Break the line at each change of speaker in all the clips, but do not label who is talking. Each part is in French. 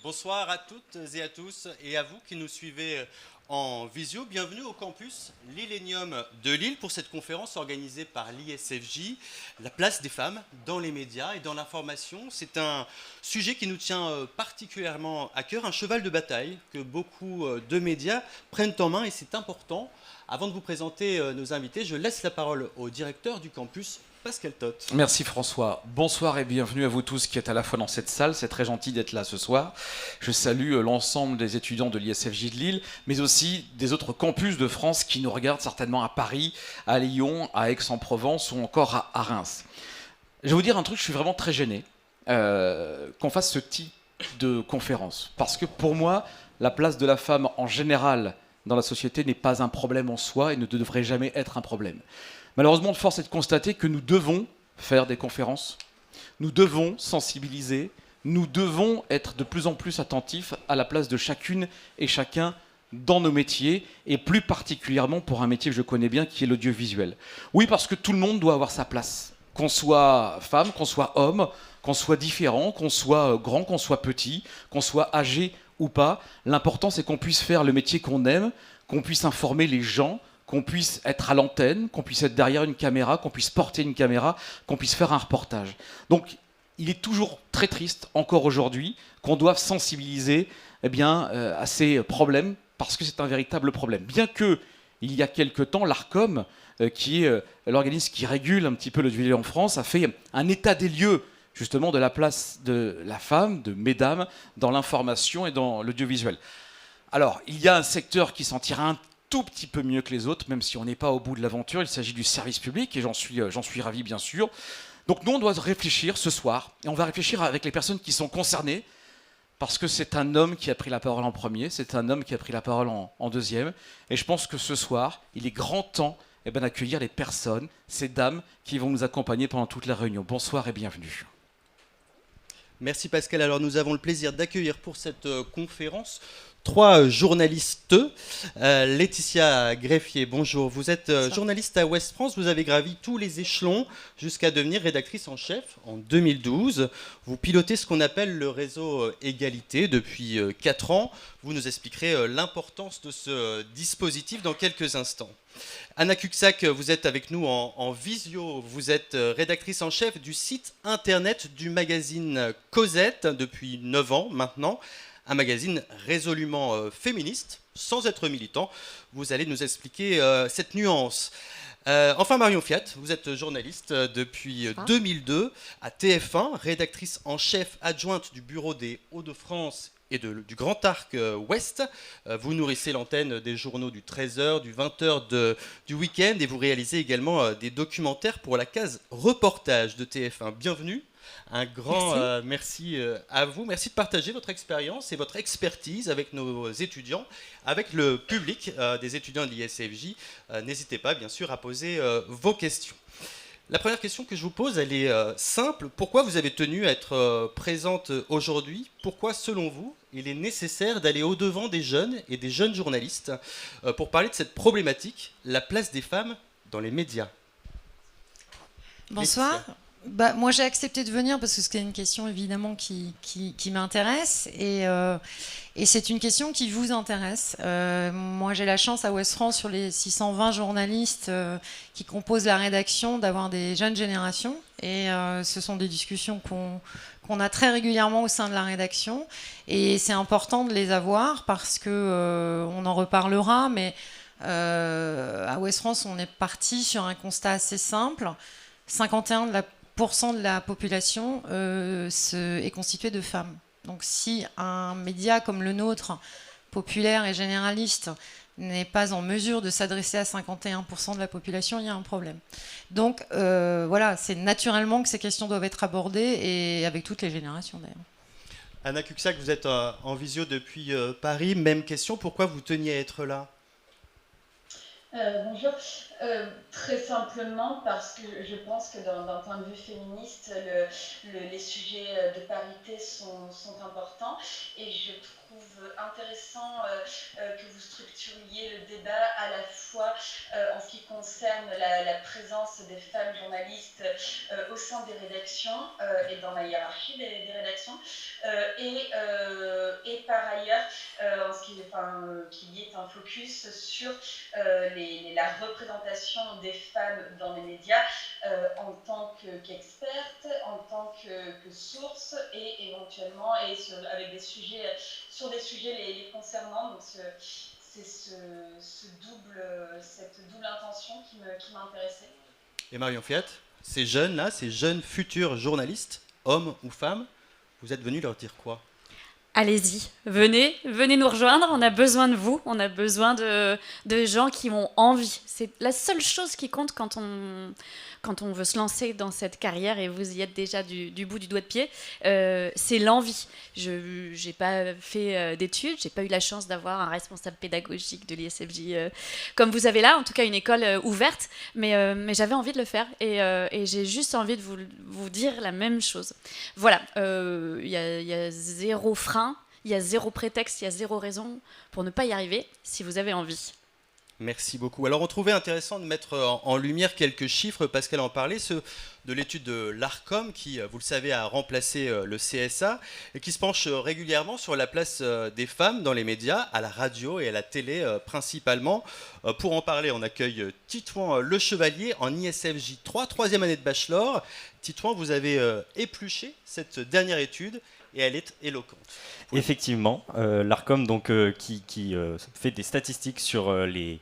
Bonsoir à toutes et à tous et à vous qui nous suivez en visio. Bienvenue au campus Lillénium de Lille pour cette conférence organisée par l'ISFJ, la place des femmes dans les médias et dans l'information. C'est un sujet qui nous tient particulièrement à cœur, un cheval de bataille que beaucoup de médias prennent en main et c'est important. Avant de vous présenter nos invités, je laisse la parole au directeur du campus, Pascal Toth.
Merci François. Bonsoir et bienvenue à vous tous qui êtes à la fois dans cette salle. C'est très gentil d'être là ce soir. Je salue l'ensemble des étudiants de l'ISFJ de Lille, mais aussi des autres campus de France qui nous regardent certainement à Paris, à Lyon, à Aix-en-Provence ou encore à Reims. Je vais vous dire un truc, je suis vraiment très gêné qu'on fasse ce type de conférence. Parce que pour moi, la place de la femme en général dans la société n'est pas un problème en soi et ne devrait jamais être un problème. Malheureusement, force est de constater que nous devons faire des conférences, nous devons sensibiliser, nous devons être de plus en plus attentifs à la place de chacune et chacun dans nos métiers, et plus particulièrement pour un métier que je connais bien, qui est l'audiovisuel. Oui, parce que tout le monde doit avoir sa place, qu'on soit femme, qu'on soit homme, qu'on soit différent, qu'on soit grand, qu'on soit petit, qu'on soit âgé ou pas. L'important, c'est qu'on puisse faire le métier qu'on aime, qu'on puisse informer les gens, qu'on puisse être à l'antenne, qu'on puisse être derrière une caméra, qu'on puisse porter une caméra, qu'on puisse faire un reportage. Donc, il est toujours très triste, encore aujourd'hui, qu'on doive sensibiliser à ces problèmes, parce que c'est un véritable problème. Bien que, il y a quelque temps, l'ARCOM, qui est l'organisme qui régule un petit peu l'audiovisuel en France, a fait un état des lieux, justement, de la place de la femme, de mesdames, dans l'information et dans l'audiovisuel. Alors, il y a un secteur qui s'en tire un tout petit peu mieux que les autres, même si on n'est pas au bout de l'aventure. Il s'agit du service public et j'en suis ravi, bien sûr. Donc nous, on doit réfléchir ce soir, et on va réfléchir avec les personnes qui sont concernées, parce que c'est un homme qui a pris la parole en premier, c'est un homme qui a pris la parole en deuxième, et je pense que ce soir, il est grand temps d'accueillir les personnes, ces dames qui vont nous accompagner pendant toute la réunion. Bonsoir et bienvenue.
Merci Pascal. Alors nous avons le plaisir d'accueillir pour cette conférence trois journalistes. Laetitia Greffier, bonjour. Vous êtes journaliste à Ouest France. Vous avez gravi tous les échelons jusqu'à devenir rédactrice en chef en 2012. Vous pilotez ce qu'on appelle le réseau Égalité depuis 4 ans. Vous nous expliquerez l'importance de ce dispositif dans quelques instants. Anna Cuxac, vous êtes avec nous en visio. Vous êtes rédactrice en chef du site internet du magazine Cosette depuis 9 ans maintenant. Un magazine résolument féministe, sans être militant. Vous allez nous expliquer cette nuance. Enfin, Marion Fiat, vous êtes journaliste depuis 2002 à TF1, rédactrice en chef adjointe du bureau des Hauts-de-France et du Grand Arc Ouest. Vous nourrissez l'antenne des journaux du 13h, du 20h du week-end et vous réalisez également des documentaires pour la case reportage de TF1. Bienvenue. Un grand merci à vous. Merci de partager votre expérience et votre expertise avec nos étudiants, avec le public des étudiants de l'ISFJ. N'hésitez pas, bien sûr, à poser vos questions. La première question que je vous pose, elle est simple. Pourquoi vous avez tenu à être présente aujourd'hui? Pourquoi, selon vous, il est nécessaire d'aller au-devant des jeunes et des jeunes journalistes pour parler de cette problématique, la place des femmes dans les médias?
Bonsoir.
Laetitia.
Moi, j'ai accepté de venir parce que c'est une question évidemment qui m'intéresse et c'est une question qui vous intéresse. Moi, j'ai la chance à Ouest France, sur les 620 journalistes qui composent la rédaction, d'avoir des jeunes générations et ce sont des discussions qu'on a très régulièrement au sein de la rédaction et c'est important de les avoir parce que on en reparlera, mais à Ouest France, on est parti sur un constat assez simple. 51% de la population est constituée de femmes. Donc si un média comme le nôtre, populaire et généraliste, n'est pas en mesure de s'adresser à 51% de la population, il y a un problème. Donc voilà, c'est naturellement que ces questions doivent être abordées, et avec toutes les générations d'ailleurs.
Anna Cuxac, vous êtes en visio depuis Paris. Même question, pourquoi vous teniez à être là?
Bonjour. Très simplement parce que je pense que d'un point de vue féministe, les sujets de parité sont importants et je trouve intéressant que vous structuriez le débat à la fois en ce qui concerne la présence des femmes journalistes au sein des rédactions et dans la hiérarchie des rédactions. Et par ailleurs, qu'il y ait un focus sur la représentation des femmes dans les médias en tant qu'expertes, en tant que sources et éventuellement avec des sujets, sur des sujets les concernant. Donc c'est cette double intention qui m'intéressait.
Et Marion Fiat, ces jeunes-là, ces jeunes futurs journalistes, hommes ou femmes, vous êtes venus leur dire quoi ?
Allez-y, venez nous rejoindre, on a besoin de vous, on a besoin de gens qui ont envie. C'est la seule chose qui compte quand on veut se lancer dans cette carrière, et vous y êtes déjà du bout du doigt de pied, c'est l'envie. Je n'ai pas fait d'études, j'ai pas eu la chance d'avoir un responsable pédagogique de l'ISFJ comme vous avez là, en tout cas une école ouverte, mais j'avais envie de le faire, et j'ai juste envie de vous dire la même chose. Voilà, il y a zéro frein, il y a zéro prétexte, il y a zéro raison pour ne pas y arriver si vous avez envie.
Merci beaucoup. Alors on trouvait intéressant de mettre en lumière quelques chiffres, Pascal en parlait, ceux de l'étude de l'ARCOM qui, vous le savez, a remplacé le CSA et qui se penche régulièrement sur la place des femmes dans les médias, à la radio et à la télé principalement. Pour en parler, on accueille Titouan Le Chevalier en ISFJ 3, troisième année de bachelor. Titouan, vous avez épluché cette dernière étude et elle est éloquente.
Effectivement, l'ARCOM donc, qui fait des statistiques sur les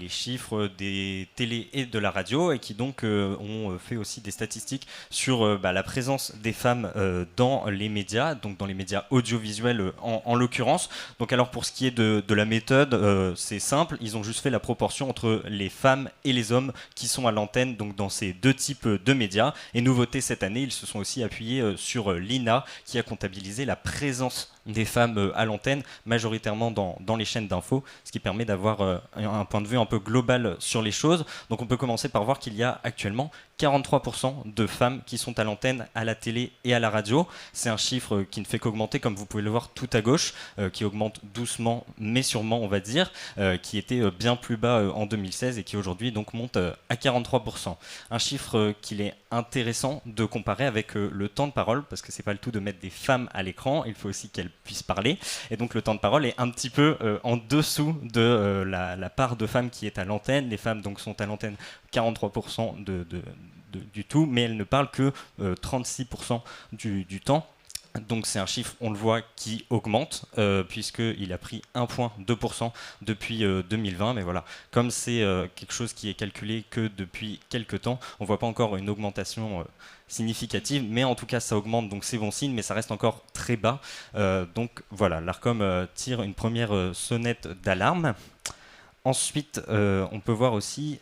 chiffres des télés et de la radio, et qui donc ont fait aussi des statistiques sur la présence des femmes dans les médias, donc dans les médias audiovisuels en l'occurrence. Donc alors pour ce qui est de la méthode, c'est simple, ils ont juste fait la proportion entre les femmes et les hommes qui sont à l'antenne, donc dans ces deux types de médias. Et nouveauté cette année, ils se sont aussi appuyés sur l'INA qui a comptabilisé la présence des femmes à l'antenne, majoritairement dans les chaînes d'infos, ce qui permet d'avoir un point de vue un peu global sur les choses. Donc on peut commencer par voir qu'il y a actuellement 43% de femmes qui sont à l'antenne, à la télé et à la radio. C'est un chiffre qui ne fait qu'augmenter, comme vous pouvez le voir tout à gauche, qui augmente doucement mais sûrement, on va dire, qui était bien plus bas en 2016 et qui aujourd'hui donc monte à 43%. Un chiffre qu'il est intéressant de comparer avec le temps de parole, parce que c'est pas le tout de mettre des femmes à l'écran, il faut aussi qu'elles puissent parler, et donc le temps de parole est un petit peu en dessous de la part de femmes qui est à l'antenne. Les femmes donc sont à l'antenne 43% du tout, mais elles ne parlent que 36% du temps. Donc c'est un chiffre, on le voit, qui augmente, puisqu'il a pris 1,2% depuis 2020. Mais voilà, comme c'est quelque chose qui est calculé que depuis quelques temps, on ne voit pas encore une augmentation significative, mais en tout cas ça augmente, donc c'est bon signe, mais ça reste encore très bas. Donc voilà, l'ARCOM tire une première sonnette d'alarme. Ensuite, on peut voir aussi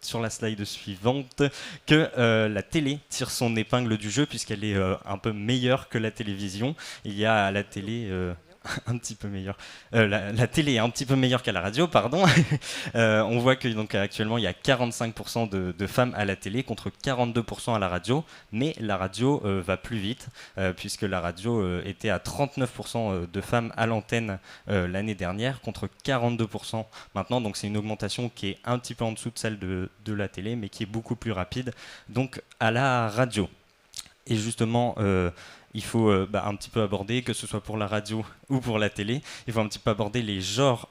sur la slide suivante que la télé tire son épingle du jeu, puisqu'elle est un peu meilleure que la télévision. Il y a à la télé un petit peu meilleure. La télé est un petit peu meilleure qu'à la radio, pardon. On voit que donc actuellement il y a 45% de femmes à la télé contre 42% à la radio, mais la radio va plus vite, puisque la radio était à 39% de femmes à l'antenne l'année dernière contre 42% maintenant. Donc c'est une augmentation qui est un petit peu en dessous de celle de la télé, mais qui est beaucoup plus rapide donc à la radio. Et justement, il faut un petit peu aborder, que ce soit pour la radio ou pour la télé, il faut un petit peu aborder les genres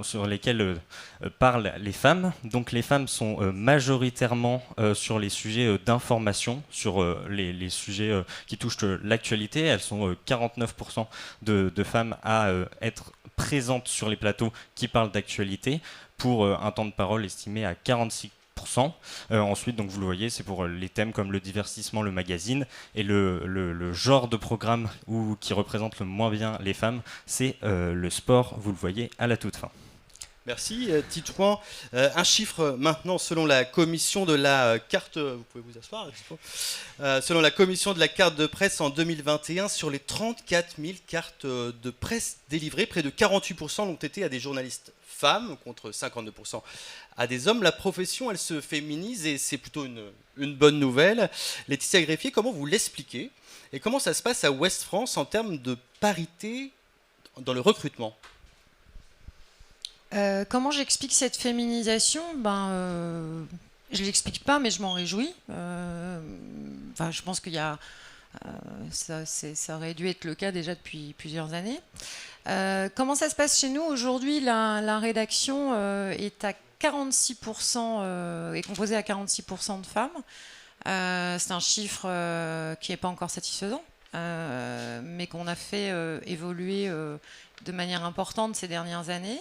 sur lesquels parlent les femmes. Donc les femmes sont majoritairement sur les sujets d'information, sur les sujets qui touchent l'actualité. Elles sont 49% de femmes à être présentes sur les plateaux qui parlent d'actualité, pour un temps de parole estimé à 46%. Ensuite, donc vous le voyez, c'est pour les thèmes comme le divertissement, le magazine, et le genre de programme qui représente le moins bien les femmes, c'est le sport, vous le voyez à la toute fin.
Merci Titouan. Un chiffre maintenant selon la commission de la carte, vous pouvez vous asseoir, selon la commission de la carte de presse en 2021, sur les 34 000 cartes de presse délivrées, près de 48% l'ont été à des journalistes femmes contre 52% à des hommes. La profession, elle se féminise et c'est plutôt une bonne nouvelle. Laetitia Greffier, comment vous l'expliquez et comment ça se passe à Ouest France en termes de parité dans le recrutement ?
Comment j'explique cette féminisation? Je ne l'explique pas, mais je m'en réjouis. Je pense qu'il y a, ça aurait dû être le cas déjà depuis plusieurs années. Comment ça se passe chez nous? Aujourd'hui, la rédaction est à 46%, est composée à 46% de femmes. C'est un chiffre qui n'est pas encore satisfaisant, mais qu'on a fait évoluer de manière importante ces dernières années.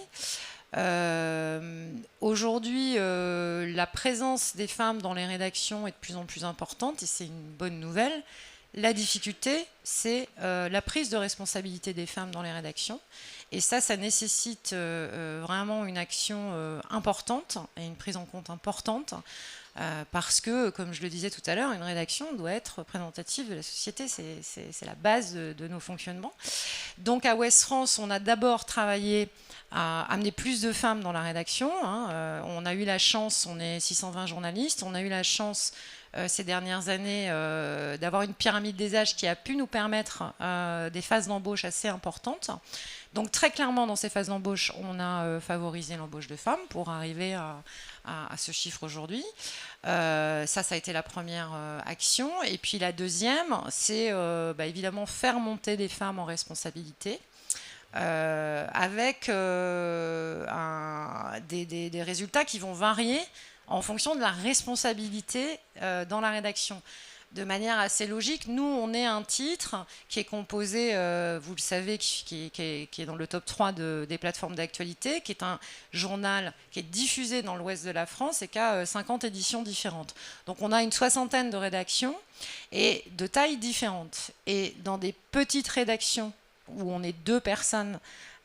Aujourd'hui, la présence des femmes dans les rédactions est de plus en plus importante et c'est une bonne nouvelle. La difficulté, c'est la prise de responsabilité des femmes dans les rédactions. Et ça nécessite vraiment une action importante et une prise en compte importante. Parce que, comme je le disais tout à l'heure, une rédaction doit être représentative de la société, c'est la base de nos fonctionnements. Donc à Ouest France, on a d'abord travaillé à amener plus de femmes dans la rédaction. On a eu la chance, on est 620 journalistes, on a eu la chance ces dernières années d'avoir une pyramide des âges qui a pu nous permettre des phases d'embauche assez importantes. Donc très clairement, dans ces phases d'embauche, on a favorisé l'embauche de femmes pour arriver à ce chiffre aujourd'hui. Ça a été la première action. Et puis la deuxième, c'est évidemment faire monter des femmes en responsabilité. Avec des résultats qui vont varier en fonction de la responsabilité dans la rédaction. De manière assez logique, nous, on est un titre qui est composé, vous le savez, qui est dans le top 3 des plateformes d'actualité, qui est un journal qui est diffusé dans l'ouest de la France et qui a 50 éditions différentes. Donc on a une soixantaine de rédactions et de tailles différentes. Et dans des petites rédactions où on est 2 personnes,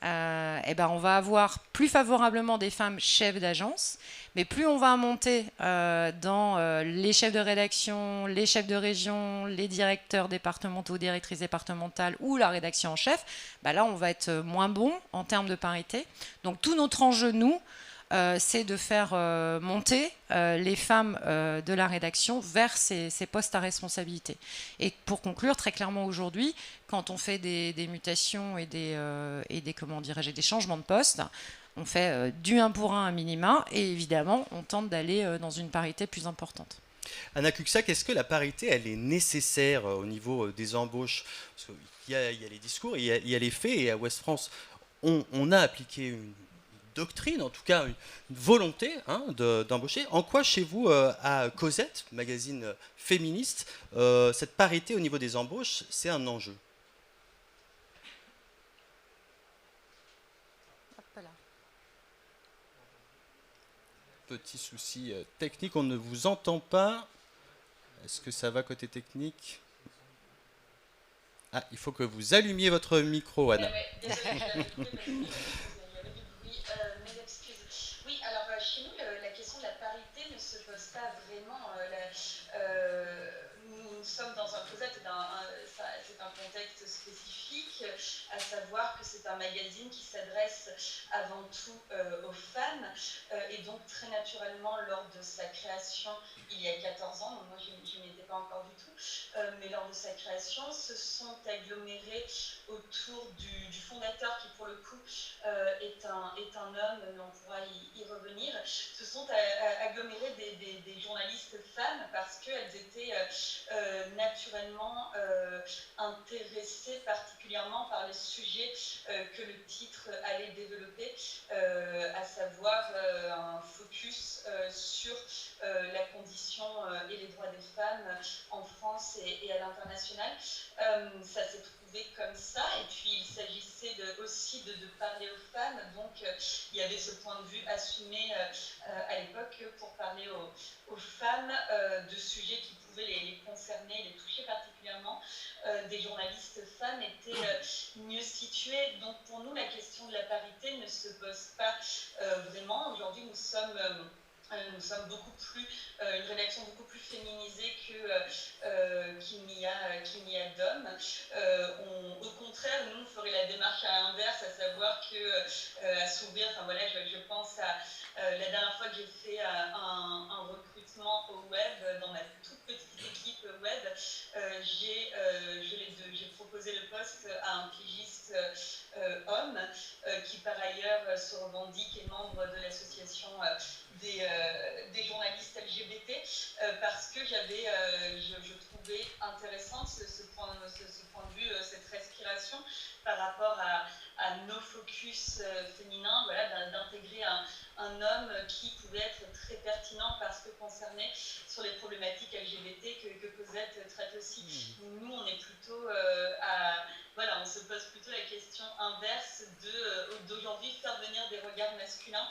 on va avoir plus favorablement des femmes chefs d'agence, mais plus on va monter dans les chefs de rédaction, les chefs de région, les directeurs départementaux, directrices départementales ou la rédaction en chef, là on va être moins bon en termes de parité. Donc tout notre enjeu, nous, c'est de faire monter les femmes de la rédaction vers ces postes à responsabilité. Et pour conclure, très clairement aujourd'hui, quand on fait des mutations et des changements de poste, on fait du 1 pour 1 à minima, et évidemment, on tente d'aller dans une parité plus importante.
Anna Cuxac, est-ce que la parité, elle est nécessaire au niveau des embauches? Parce qu'il y a les discours, il y a les faits, et à Ouest France, on a appliqué une doctrine, en tout cas une volonté d'embaucher. En quoi, chez vous, à Cosette, magazine féministe, cette parité au niveau des embauches, c'est un enjeu? Petit souci technique, on ne vous entend pas. Est-ce que ça va côté technique? Ah, il faut que vous allumiez votre micro, Anna.
Mes excuses. Oui, alors chez nous, la question de la parité ne se pose pas vraiment. Nous sommes dans un Cosette, c'est un contexte spécifique, à savoir que c'est un magazine qui s'adresse avant tout aux femmes, et donc très naturellement, lors de sa création, il y a 14 ans, donc moi je n'y étais pas encore du tout, mais lors de sa création, se sont agglomérés autour du fondateur qui pour le coup est un homme, mais on pourra y revenir, se sont agglomérés des journalistes femmes parce qu'elles étaient naturellement intéressées particulièrement par les sujets que le titre allait développer, à savoir un focus sur la condition et les droits des femmes en France et à l'international. Ça s'est trouvé comme ça, et puis il s'agissait aussi de parler aux femmes, donc il y avait ce point de vue assumé à l'époque pour parler aux femmes de sujets qui pouvaient les concerner, les toucher particulièrement. Des journalistes femmes étaient mieux situés, donc pour nous la question de la parité ne se pose pas vraiment. Aujourd'hui nous sommes beaucoup plus, une rédaction beaucoup plus féminisée qu'il n'y a d'hommes. Au contraire, nous, on ferait la démarche à l'inverse, à savoir à s'ouvrir, je pense à la dernière fois que j'ai fait un recrutement au web, dans ma toute petite équipe web, j'ai proposé le poste à un pigiste homme, qui par ailleurs se revendique et membre l'association des journalistes LGBT, parce que je trouvais intéressante ce point de vue, cette respiration par rapport à nos focus féminins, voilà, d'intégrer un homme qui pouvait être très pertinent parce que concerné sur les problématiques LGBT que Cosette traite aussi. Nous, on est plutôt voilà, on se pose plutôt la question inverse d'aujourd'hui faire venir des regards masculins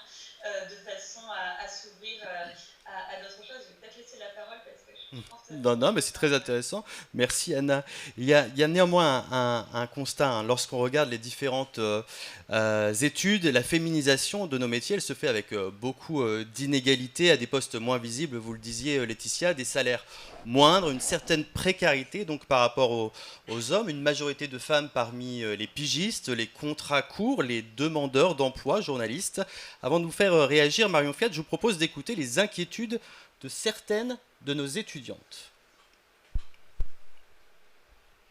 de façon à s'ouvrir à d'autres choses. Je vais peut-être laisser la parole parce que je pense que...
Non, mais c'est très intéressant. Merci Anna. Il y a néanmoins un constat. Hein. Lorsqu'on regarde les différentes études, la féminisation de nos métiers, elle se fait avec beaucoup d'inégalités à des postes moins visibles, vous le disiez Laetitia, des salaires moindres, une certaine précarité donc par rapport aux hommes, une majorité de femmes parmi les pigistes, les contrats courts, les demandeurs d'emploi, journalistes. Avant de vous faire réagir, Marion Fiat, je vous propose d'écouter les inquiétudes de certaines de nos étudiantes.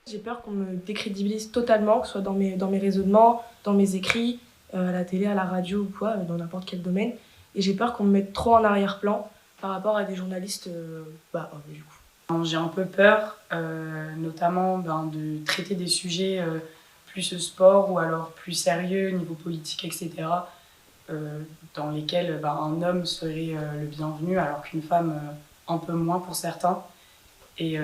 J'ai peur qu'on me décrédibilise totalement, que ce soit dans mes raisonnements, dans mes écrits, à la télé, à la radio ou quoi, dans n'importe quel domaine. Et j'ai peur qu'on me mette trop en arrière-plan par rapport à des journalistes du coup.
J'ai un peu peur, notamment de traiter des sujets plus sport ou alors plus sérieux, niveau politique, etc., dans lesquels un homme serait le bienvenu, alors qu'une femme un peu moins pour certains. Et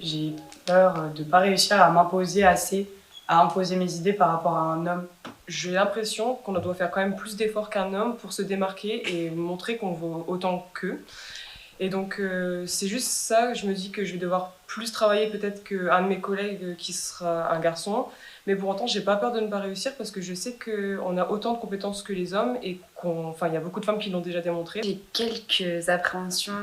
j'ai peur de ne pas réussir à m'imposer assez, à imposer mes idées par rapport à un homme.
J'ai l'impression qu'on doit faire quand même plus d'efforts qu'un homme pour se démarquer et montrer qu'on vaut autant qu'eux. Et donc c'est juste ça, je me dis que je vais devoir plus travailler peut-être qu'un de mes collègues qui sera un garçon. Mais pour autant, j'ai pas peur de ne pas réussir parce que je sais qu'on a autant de compétences que les hommes et il y a beaucoup de femmes qui l'ont déjà démontré.
J'ai quelques appréhensions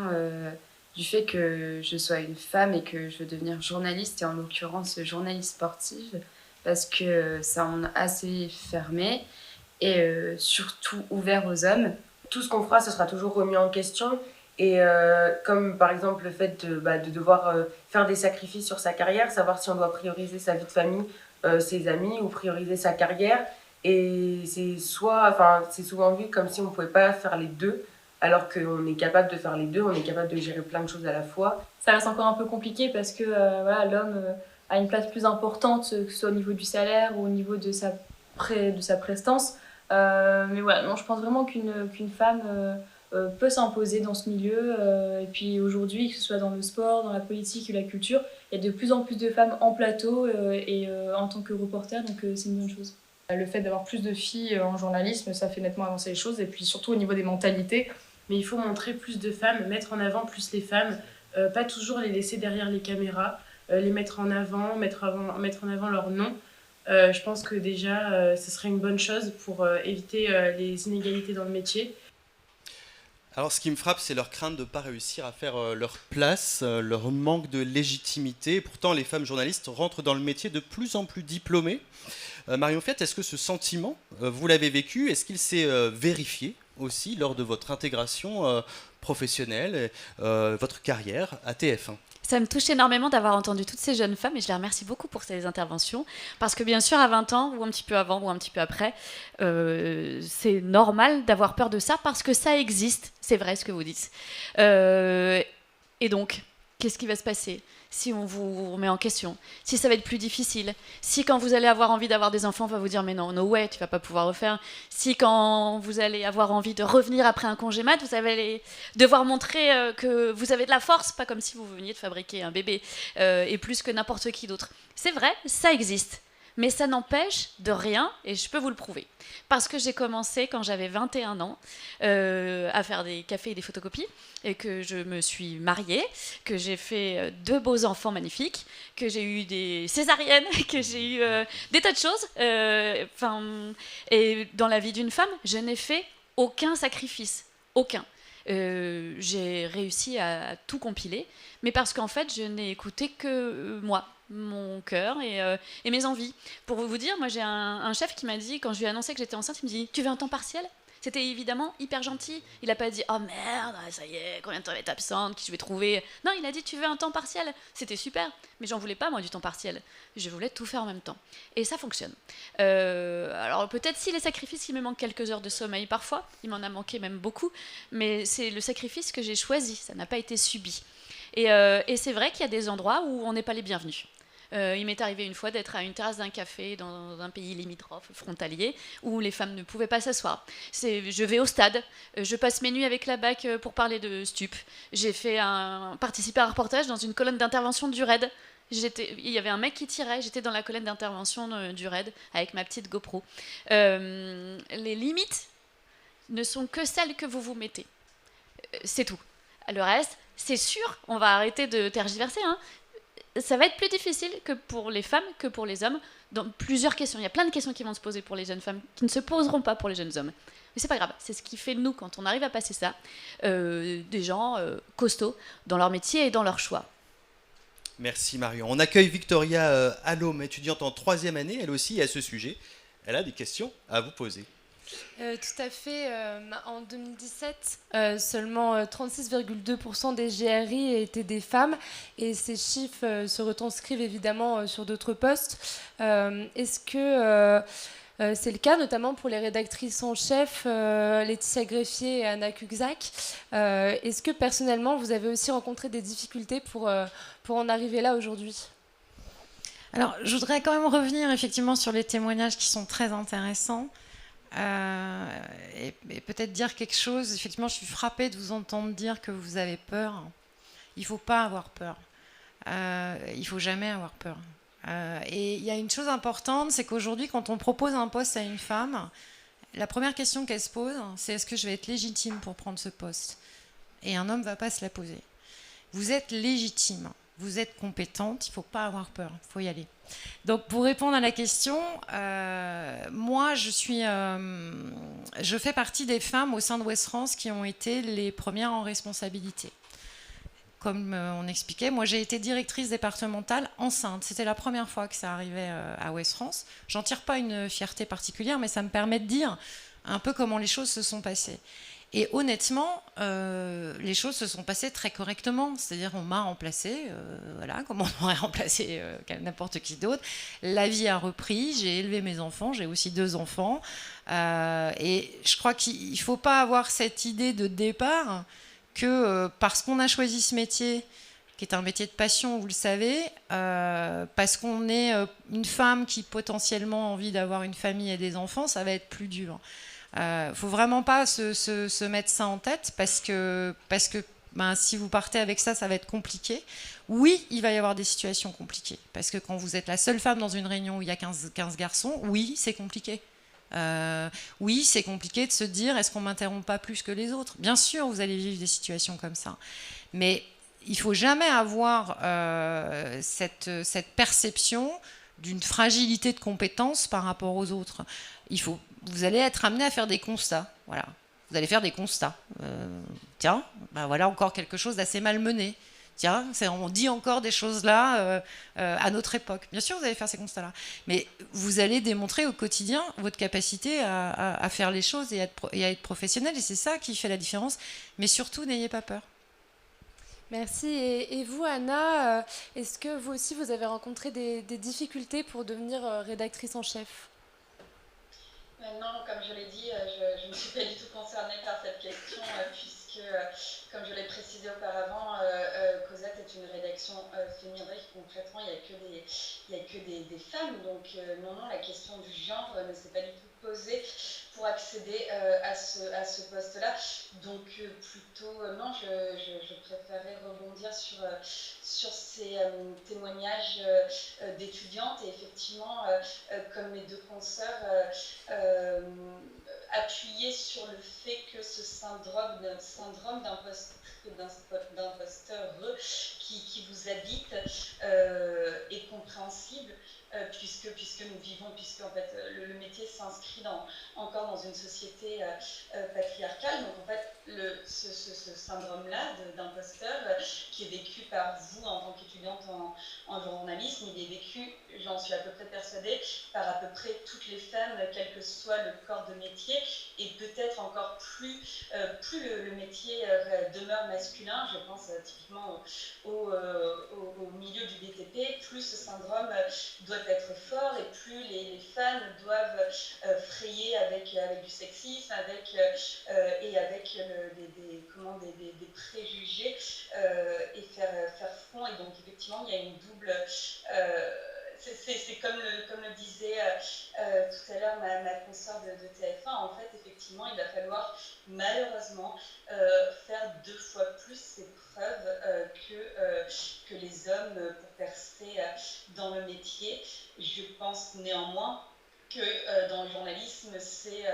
du fait que je sois une femme et que je veux devenir journaliste, et en l'occurrence journaliste sportive, parce que ça en a assez fermé et surtout ouvert aux hommes.
Tout ce qu'on fera, ce sera toujours remis en question. Et comme par exemple le fait de devoir faire des sacrifices sur sa carrière, savoir si on doit prioriser sa vie de famille, ses amis, ou prioriser sa carrière. Et c'est souvent vu comme si on ne pouvait pas faire les deux, alors qu'on est capable de faire les deux, on est capable de gérer plein de choses à la fois.
Ça reste encore un peu compliqué parce que l'homme a une place plus importante, que ce soit au niveau du salaire ou au niveau de sa prestance. Mais voilà, non, je pense vraiment qu'une femme peut s'imposer dans ce milieu. Et puis aujourd'hui, que ce soit dans le sport, dans la politique ou la culture, il y a de plus en plus de femmes en plateau et en tant que reporter, donc c'est une bonne chose.
Le fait d'avoir plus de filles en journalisme, ça fait nettement avancer les choses, et puis surtout au niveau des mentalités.
Mais il faut montrer plus de femmes, mettre en avant plus les femmes, pas toujours les laisser derrière les caméras, les mettre en avant, mettre en avant leur nom. Je pense que déjà, ce serait une bonne chose pour éviter les inégalités dans le métier.
Alors ce qui me frappe, c'est leur crainte de ne pas réussir à faire leur place, leur manque de légitimité. Pourtant, les femmes journalistes rentrent dans le métier de plus en plus diplômées. Marion Fiat, est-ce que ce sentiment, vous l'avez vécu? Est-ce qu'il s'est vérifié aussi lors de votre intégration professionnelle, votre carrière à TF1?
Ça me touche énormément d'avoir entendu toutes ces jeunes femmes et je les remercie beaucoup pour ces interventions parce que bien sûr à 20 ans ou un petit peu avant ou un petit peu après c'est normal d'avoir peur de ça parce que ça existe, c'est vrai ce que vous dites. Et donc, qu'est-ce qui va se passer si on vous remet en question, si ça va être plus difficile, si quand vous allez avoir envie d'avoir des enfants, on va vous dire mais non, no way, tu vas pas pouvoir le faire, si quand vous allez avoir envie de revenir après un congé mat, vous allez devoir montrer que vous avez de la force, pas comme si vous veniez de fabriquer un bébé, et plus que n'importe qui d'autre. C'est vrai, ça existe. Mais ça n'empêche de rien, et je peux vous le prouver. Parce que j'ai commencé quand j'avais 21 ans à faire des cafés et des photocopies, et que je me suis mariée, que j'ai fait 2 beaux enfants magnifiques, que j'ai eu des césariennes, que j'ai eu des tas de choses. Et dans la vie d'une femme, je n'ai fait aucun sacrifice. Aucun. J'ai réussi à tout compiler, mais parce qu'en fait, je n'ai écouté que moi, mon cœur et mes envies. Pour vous dire, moi j'ai un chef qui m'a dit, quand je lui ai annoncé que j'étais enceinte, il me dit « Tu veux un temps partiel ?» C'était évidemment hyper gentil. Il n'a pas dit « Oh merde, ça y est, combien de temps elle est absente, qui je vais trouver ?» Non, il a dit « Tu veux un temps partiel ?» C'était super, mais j'en voulais pas, moi, du temps partiel. Je voulais tout faire en même temps. Et ça fonctionne. Alors peut-être si les sacrifices, il me manque quelques heures de sommeil parfois, il m'en a manqué même beaucoup, mais c'est le sacrifice que j'ai choisi, ça n'a pas été subi. Et c'est vrai qu'il y a des endroits où on n'est pas les bienvenus. Il m'est arrivé une fois d'être à une terrasse d'un café dans un pays limitrophe, frontalier, où les femmes ne pouvaient pas s'asseoir. Je vais au stade, je passe mes nuits avec la BAC pour parler de stup. J'ai participé à un reportage dans une colonne d'intervention du RAID. Il y avait un mec qui tirait, j'étais dans la colonne d'intervention du RAID avec ma petite GoPro. Les limites ne sont que celles que vous vous mettez. C'est tout. Le reste, c'est sûr, on va arrêter de tergiverser, hein. Ça va être plus difficile que pour les femmes, que pour les hommes, dans plusieurs questions. Il y a plein de questions qui vont se poser pour les jeunes femmes, qui ne se poseront pas pour les jeunes hommes. Mais c'est pas grave, c'est ce qui fait de nous, quand on arrive à passer ça, des gens costauds dans leur métier et dans leur choix.
Merci Marion. On accueille Victoria Allôme, étudiante en 3e année, elle aussi à ce sujet. Elle a des questions à vous poser.
Tout à fait. En 2017, seulement 36,2% des GRI étaient des femmes et ces chiffres se retranscrivent évidemment sur d'autres postes. Est-ce que c'est le cas, notamment pour les rédactrices en chef, Laetitia Greffier et Anna Cuxac? Est-ce que personnellement, vous avez aussi rencontré des difficultés pour en arriver là aujourd'hui?
Alors, je voudrais quand même revenir effectivement sur les témoignages qui sont très intéressants. Et peut-être dire quelque chose. Effectivement, je suis frappée de vous entendre dire que vous avez peur. Il ne faut pas avoir peur. Il ne faut jamais avoir peur. Et il y a une chose importante, c'est qu'aujourd'hui, quand on propose un poste à une femme, la première question qu'elle se pose, c'est est-ce que je vais être légitime pour prendre ce poste? Et un homme ne va pas se la poser. Vous êtes légitime, vous êtes compétente, il ne faut pas avoir peur, il faut y aller. Donc pour répondre à la question, moi je fais partie des femmes au sein de Ouest France qui ont été les premières en responsabilité. Comme on expliquait, moi j'ai été directrice départementale enceinte. C'était la première fois que ça arrivait à Ouest France. J'en tire pas une fierté particulière, mais ça me permet de dire un peu comment les choses se sont passées. Et honnêtement, les choses se sont passées très correctement. C'est-à-dire on m'a remplacée, voilà, comme on aurait remplacé n'importe qui d'autre. La vie a repris, j'ai élevé mes enfants, j'ai aussi 2 enfants. Et je crois qu'il ne faut pas avoir cette idée de départ que parce qu'on a choisi ce métier, qui est un métier de passion, vous le savez, parce qu'on est une femme qui potentiellement a envie d'avoir une famille et des enfants, ça va être plus dur. Faut vraiment pas se mettre ça en tête parce que si vous partez avec ça, ça va être compliqué. Oui, il va y avoir des situations compliquées parce que quand vous êtes la seule femme dans une réunion où il y a 15 garçons, oui, c'est compliqué. Oui, c'est compliqué de se dire est-ce qu'on m'interrompt pas plus que les autres? Bien sûr, vous allez vivre des situations comme ça, mais il faut jamais avoir cette perception d'une fragilité de compétence par rapport aux autres. Vous allez être amené à faire des constats. Voilà. Vous allez faire des constats. Tiens, voilà encore quelque chose d'assez malmené. Tiens, on dit encore des choses là à notre époque. Bien sûr, vous allez faire ces constats-là. Mais vous allez démontrer au quotidien votre capacité à faire les choses et à être professionnel. Et c'est ça qui fait la différence. Mais surtout, n'ayez pas peur.
Merci. Et vous, Anna, est-ce que vous aussi, vous avez rencontré des difficultés pour devenir rédactrice en chef?
Non, comme je l'ai dit, je ne suis pas du tout concernée par cette question, puisque, comme je l'ai précisé auparavant, Cosette est une rédaction féminine. Concrètement, il n'y a que des femmes. Donc, non, la question du genre ne s'est pas du tout posée pour accéder à ce poste-là. Donc, plutôt, non, je préférerais rebondir sur ces témoignages d'étudiantes. Et effectivement, comme mes 2 consoeurs, appuyer sur le fait que ce syndrome d'imposteur qui vous habite est compréhensible, puisque nous vivons, puisque en fait le métier s'inscrit encore dans une société patriarcale. Donc en fait ce syndrome-là d'imposteur qui est vécu par vous en tant qu'étudiante en journalisme. Il est vécu, j'en suis à peu près persuadée, par à peu près toutes les femmes, quel que soit le corps de métier, et peut-être encore plus le métier demeure masculin. Je pense typiquement au milieu du BTP, plus ce syndrome doit être fort et plus les femmes doivent frayer avec du sexisme, avec des préjugés et faire front. Et donc effectivement il y a une double c'est comme le disait tout à l'heure ma consoeur de TF1, en fait effectivement il va falloir malheureusement faire 2 fois plus ses preuves que les hommes pour percer dans le métier. Je pense néanmoins que dans le journalisme, c'est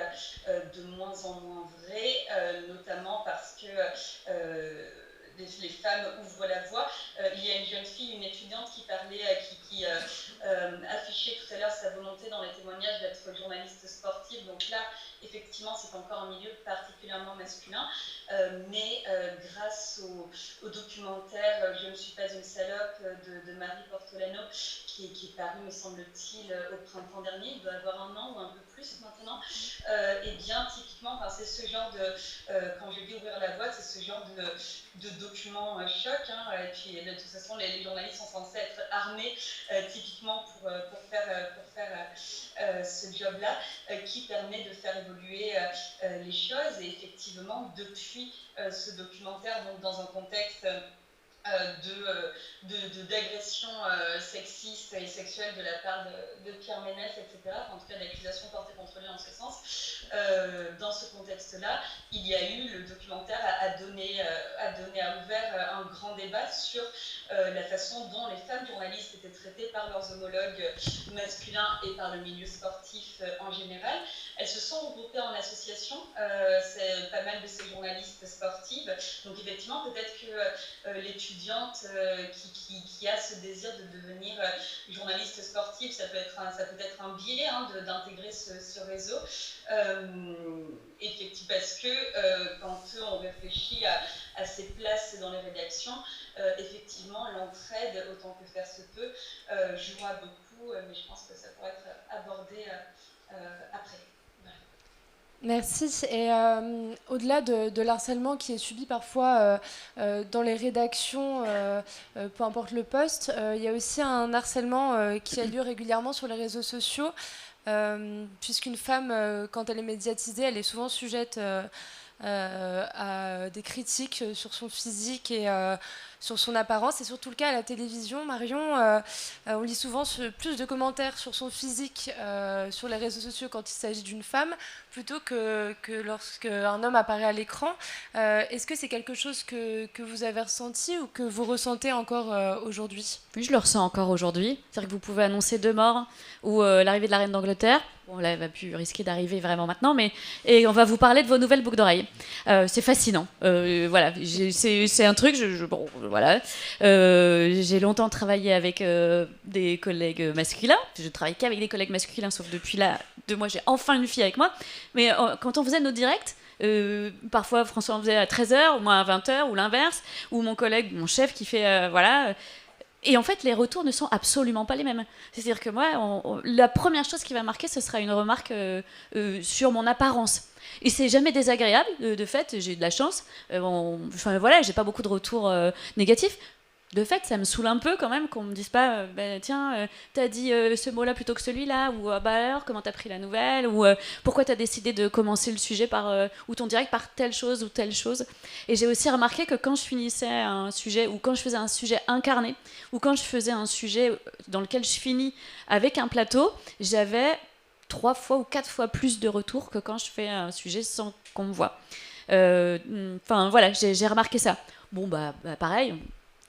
de moins en moins vrai, notamment parce que les femmes ouvrent la voie. Il y a une jeune fille, une étudiante qui parlait, qui affichait tout à l'heure sa volonté dans les témoignages d'être journaliste sportive. Donc là, effectivement, c'est encore un milieu particulièrement masculin, mais grâce au documentaire « Je ne suis pas une salope » de Marie Portolano, qui est paru, me semble-t-il, au printemps dernier, il doit avoir 1 an ou un peu plus maintenant, et bien typiquement, c'est ce genre quand je dis ouvrir la boîte, c'est ce genre de document choc, et puis de toute façon les journalistes sont censés être armés typiquement pour faire ce job-là, qui permet de faire évoluer les choses. Et effectivement, depuis ce documentaire, donc dans un contexte d'agression sexiste et sexuelle de la part de Pierre Ménès, etc., en tout cas d'accusations portées contre lui en ce sens, dans ce contexte-là, il y a eu, le documentaire a ouvert un grand débat sur la façon dont les femmes journalistes étaient traitées par leurs homologues masculins et par le milieu sportif en général. Elles se sont regroupées en association, c'est pas mal de ces journalistes sportives, donc effectivement peut-être que l'étudiante qui a ce désir de devenir journaliste sportive, ça peut être un biais d'intégrer ce réseau, effectivement, parce que quand on réfléchit à ces places dans les rédactions, effectivement l'entraide, autant que faire se peut, jouera beaucoup, mais je pense que ça pourrait être abordé après.
Merci. Et au-delà de l'harcèlement qui est subi parfois dans les rédactions, peu importe le poste, il y a aussi un harcèlement qui a lieu régulièrement sur les réseaux sociaux, puisqu'une femme, quand elle est médiatisée, elle est souvent sujette à des critiques sur son physique et sur son apparence. C'est surtout le cas à la télévision. Marion, on lit souvent plus de commentaires sur son physique sur les réseaux sociaux quand il s'agit d'une femme plutôt que lorsqu'un homme apparaît à l'écran. Est-ce que c'est quelque chose que vous avez ressenti ou que vous ressentez encore aujourd'hui ?
Oui, je le ressens encore aujourd'hui. C'est-à-dire que vous pouvez annoncer 2 morts ou l'arrivée de la reine d'Angleterre. Bon, là, elle va plus risquer d'arriver vraiment maintenant, et on va vous parler de vos nouvelles boucles d'oreilles. C'est fascinant. Voilà, c'est un truc. Voilà. J'ai longtemps travaillé avec des collègues masculins. Je travaille qu'avec des collègues masculins, sauf depuis là 2 mois, j'ai enfin une fille avec moi. Mais quand on faisait nos directs, parfois François en faisait à 13h, ou moi à 20h, ou l'inverse, ou mon collègue, mon chef qui fait voilà. Et en fait, les retours ne sont absolument pas les mêmes. C'est-à-dire que moi, la première chose qui va marquer, ce sera une remarque sur mon apparence. Et c'est jamais désagréable, de fait, j'ai eu de la chance. Voilà, j'ai pas beaucoup de retours négatifs. De fait, ça me saoule un peu quand même qu'on me dise pas tiens, t'as dit ce mot-là plutôt que celui-là, ou alors comment t'as pris la nouvelle, ou pourquoi t'as décidé de commencer le sujet ou ton direct par telle chose ou telle chose. Et j'ai aussi remarqué que quand je finissais un sujet, ou quand je faisais un sujet incarné, ou quand je faisais un sujet dans lequel je finis avec un plateau, j'avais 3 fois ou 4 fois plus de retours que quand je fais un sujet sans qu'on me voit. Voilà, j'ai remarqué ça. Bon, pareil,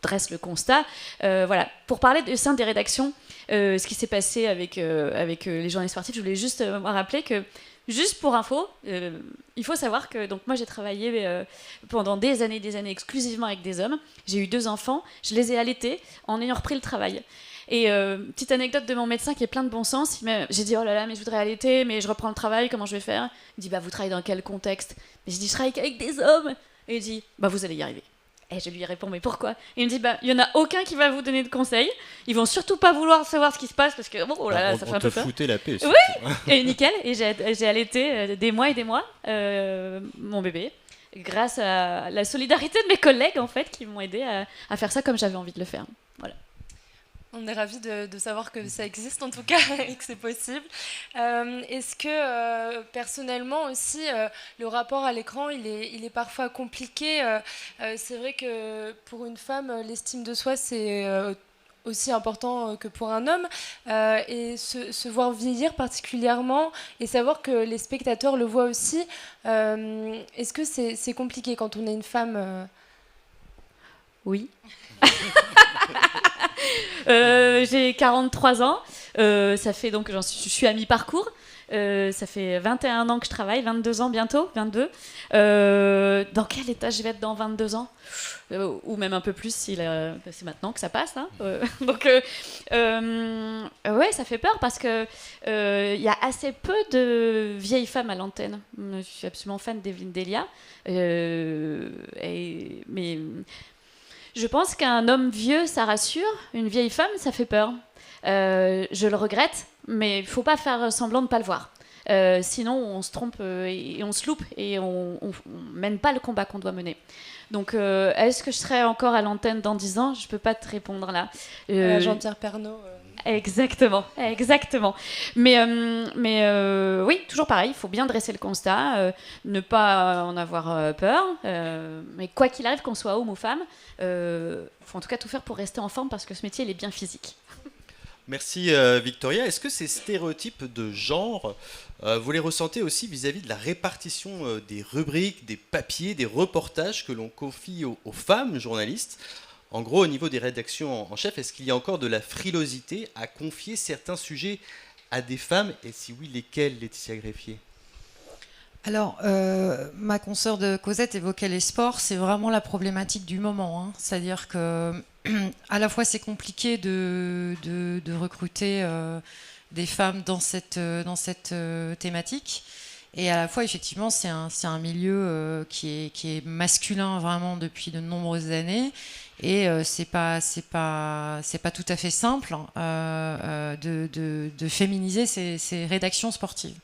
dresse le constat. Voilà. Pour parler au sein des rédactions, ce qui s'est passé avec les journalistes sportifs, je voulais juste rappeler que, juste pour info, il faut savoir que donc moi j'ai travaillé pendant des années exclusivement avec des hommes. J'ai eu 2 enfants, je les ai allaités en ayant repris le travail. Et petite anecdote de mon médecin qui est plein de bon sens, j'ai dit oh là là, mais je voudrais allaiter, mais je reprends le travail, comment je vais faire ? Il dit vous travaillez dans quel contexte ? Mais je dis je travaille qu'avec des hommes. Et il dit, bah vous allez y arriver. Et je lui réponds, mais pourquoi? Il me dit, bah il y en a aucun qui va vous donner de conseils. Ils vont surtout pas vouloir savoir ce qui se passe parce que bon, oh là là, ça fait un peu peur.
On te foutait la paix.
Oui, et nickel. Et j'ai allaité des mois et des mois mon bébé, grâce à la solidarité de mes collègues en fait, qui m'ont aidé à faire ça comme j'avais envie de le faire. Voilà.
On est ravis de savoir que ça existe en tout cas et que c'est possible. Est-ce que personnellement aussi le rapport à l'écran il est parfois compliqué. C'est vrai que pour une femme l'estime de soi c'est aussi important que pour un homme et se voir vieillir particulièrement et savoir que les spectateurs le voient aussi. Est-ce que c'est compliqué quand on est une femme
Oui. J'ai 43 ans, ça fait donc, je suis à mi-parcours, ça fait 21 ans que je travaille, 22 ans bientôt, 22. Dans quel état je vais être dans 22 ans ou même un peu plus, c'est maintenant que ça passe. Hein. Donc, ouais, ça fait peur parce qu'il y a assez peu de vieilles femmes à l'antenne. Je suis absolument fan d'Evelyne Delia, mais... Je pense qu'un homme vieux, ça rassure. Une vieille femme, ça fait peur. Je le regrette, mais il ne faut pas faire semblant de ne pas le voir. Sinon, on se trompe et on se loupe et on ne mène pas le combat qu'on doit mener. Donc, est-ce que je serai encore à l'antenne dans 10 ans? Je ne peux pas te répondre là.
Jean-Pierre Pernaut.
Exactement. Mais oui, toujours pareil, il faut bien dresser le constat, ne pas en avoir peur. Mais quoi qu'il arrive, qu'on soit homme ou femme, faut en tout cas tout faire pour rester en forme parce que ce métier, il est bien physique.
Merci Victoria. Est-ce que ces stéréotypes de genre, vous les ressentez aussi vis-à-vis de la répartition des rubriques, des papiers, des reportages que l'on confie aux femmes journalistes? En gros, au niveau des rédactions en chef, est-ce qu'il y a encore de la frilosité à confier certains sujets à des femmes? Et si oui, lesquels, Laetitia Greffier?
Alors, ma consoeur de Cosette évoquait les sports, c'est vraiment la problématique du moment. Hein. C'est-à-dire que, à la fois, c'est compliqué de recruter des femmes dans cette thématique, et à la fois, effectivement, c'est un milieu qui est masculin vraiment depuis de nombreuses années, et c'est pas tout à fait simple de féminiser ces rédactions sportives.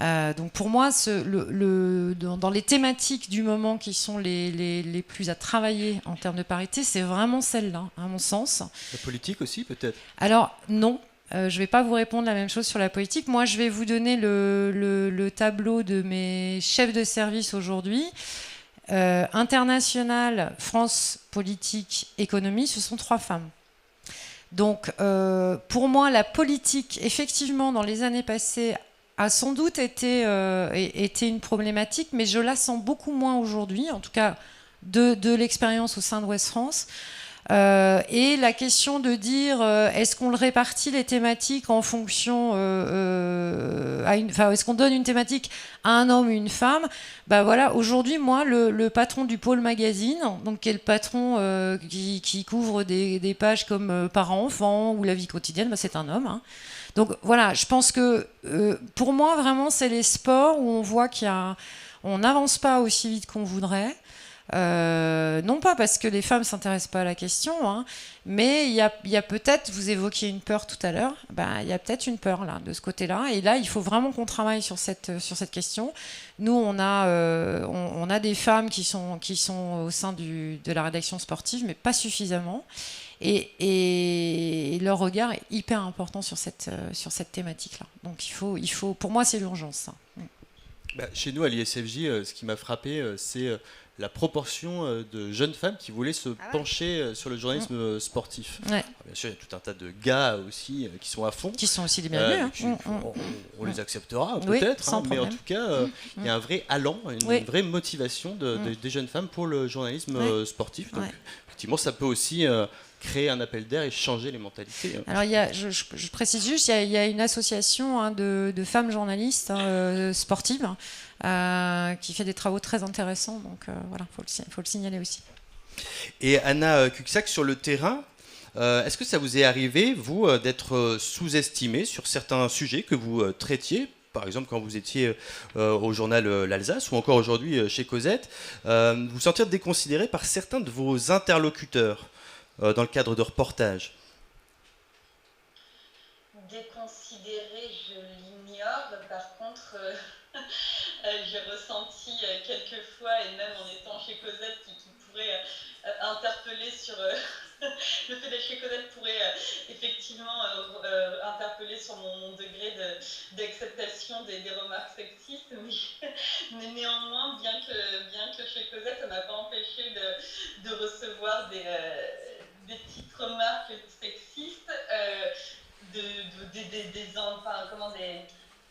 Donc pour moi, dans les thématiques du moment qui sont les plus à travailler en termes de parité, c'est vraiment celle-là, à mon sens.
La politique aussi, peut-être? Alors,
non. Je ne vais pas vous répondre la même chose sur la politique. Moi, je vais vous donner le tableau de mes chefs de service aujourd'hui. International, France, politique, économie, ce sont 3 femmes. Donc, pour moi, la politique, effectivement, dans les années passées, a sans doute été une problématique, mais je la sens beaucoup moins aujourd'hui, en tout cas de l'expérience au sein de Ouest France. Et la question de dire est-ce qu'on le répartit les thématiques en fonction est-ce qu'on donne une thématique à un homme ou une femme? Bah voilà, aujourd'hui moi le patron du Pôle Magazine, donc qui est le patron qui couvre des pages comme parents-enfants ou la vie quotidienne, bah, c'est un homme. Hein. Donc voilà, je pense que pour moi vraiment c'est les sports où on voit on n'avance pas aussi vite qu'on voudrait. Non pas parce que les femmes ne s'intéressent pas à la question, hein, mais il y a peut-être, vous évoquiez une peur tout à l'heure, il y a peut-être une peur là, de ce côté-là, et là il faut vraiment qu'on travaille sur cette question. Nous on a des femmes qui sont au sein de la rédaction sportive, mais pas suffisamment, et leur regard est hyper important sur cette thématique-là. Donc il faut, pour moi c'est l'urgence. Ça.
Chez nous à l'ISFJ, ce qui m'a frappé, c'est la proportion de jeunes femmes qui voulaient se pencher sur le journalisme sportif. Ouais. Alors, bien sûr, il y a tout un tas de gars aussi qui sont à fond.
Qui sont aussi des bienvenus.
On les acceptera peut-être, hein, mais en tout cas, il y a un vrai allant, une vraie motivation des jeunes femmes pour le journalisme sportif. Donc, effectivement, ça peut aussi créer un appel d'air et changer les mentalités.
Alors, je précise juste, il y a une association de femmes journalistes sportives qui fait des travaux très intéressants. Donc voilà, faut le signaler aussi.
Et Anna Cuxac, sur le terrain, est-ce que ça vous est arrivé, vous, d'être sous-estimée sur certains sujets que vous traitiez, par exemple quand vous étiez au journal L'Alsace ou encore aujourd'hui chez Cosette, vous sentir déconsidéré par certains de vos interlocuteurs dans le cadre de reportages?
Déconsidéré, je l'ignore. Par contre, j'ai ressenti quelques fois, et même en étant chez Cosette, qui pourrait interpeller sur... le fait d'être chez Cosette pourrait effectivement interpeller sur mon degré d'acceptation des remarques sexistes, mais néanmoins, bien que chez Cosette, ça ne m'a pas empêché de recevoir des petites remarques sexistes,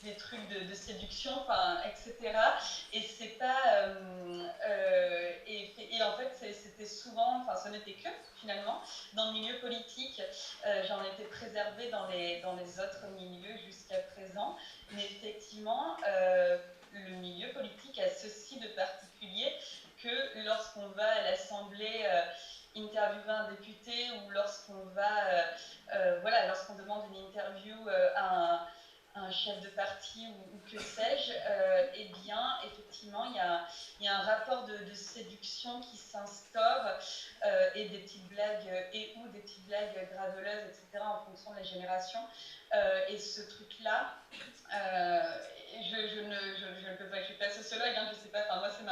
des trucs de séduction, etc. Et c'est pas... et en fait, c'était souvent... ce n'était que, finalement, dans le milieu politique. J'en étais préservée dans les autres milieux jusqu'à présent. Mais effectivement, le milieu politique a ceci de particulier que lorsqu'on va à l'Assemblée... interviewer un député ou lorsqu'on lorsqu'on demande une interview à un chef de parti ou que sais-je, eh bien, effectivement, il y a un rapport de séduction qui s'instaure et des petites blagues ou des petites blagues graveleuses, etc., en fonction de la génération. Et ce truc-là, je ne peux pas, je ne suis pas sociologue, je ne sais pas, moi c'est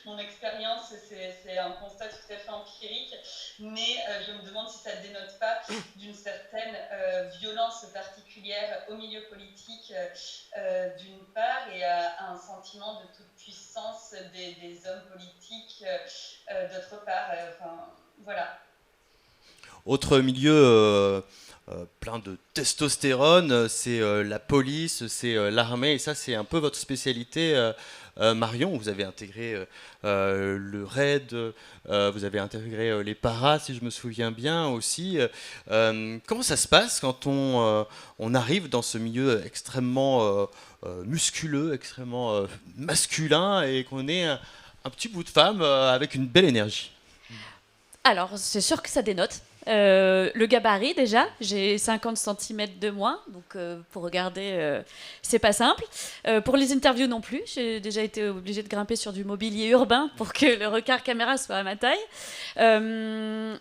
mon expérience, c'est un constat tout à fait empirique, mais je me demande si ça ne dénote pas d'une certaine violence particulière au milieu politique d'une part, et un sentiment de toute puissance des hommes politiques d'autre part. Voilà.
Autre milieu plein de testostérone, c'est la police, c'est l'armée, et ça c'est un peu votre spécialité, Marion. Vous avez intégré le RAID, vous avez intégré les paras, si je me souviens bien aussi. Comment ça se passe quand on arrive dans ce milieu extrêmement musculeux, extrêmement masculin, et qu'on est un petit bout de femme avec une belle énergie?
Alors, c'est sûr que ça dénote. Le gabarit, déjà, j'ai 50 cm de moins, donc pour regarder, c'est pas simple. Pour les interviews non plus, j'ai déjà été obligée de grimper sur du mobilier urbain pour que le regard caméra soit à ma taille.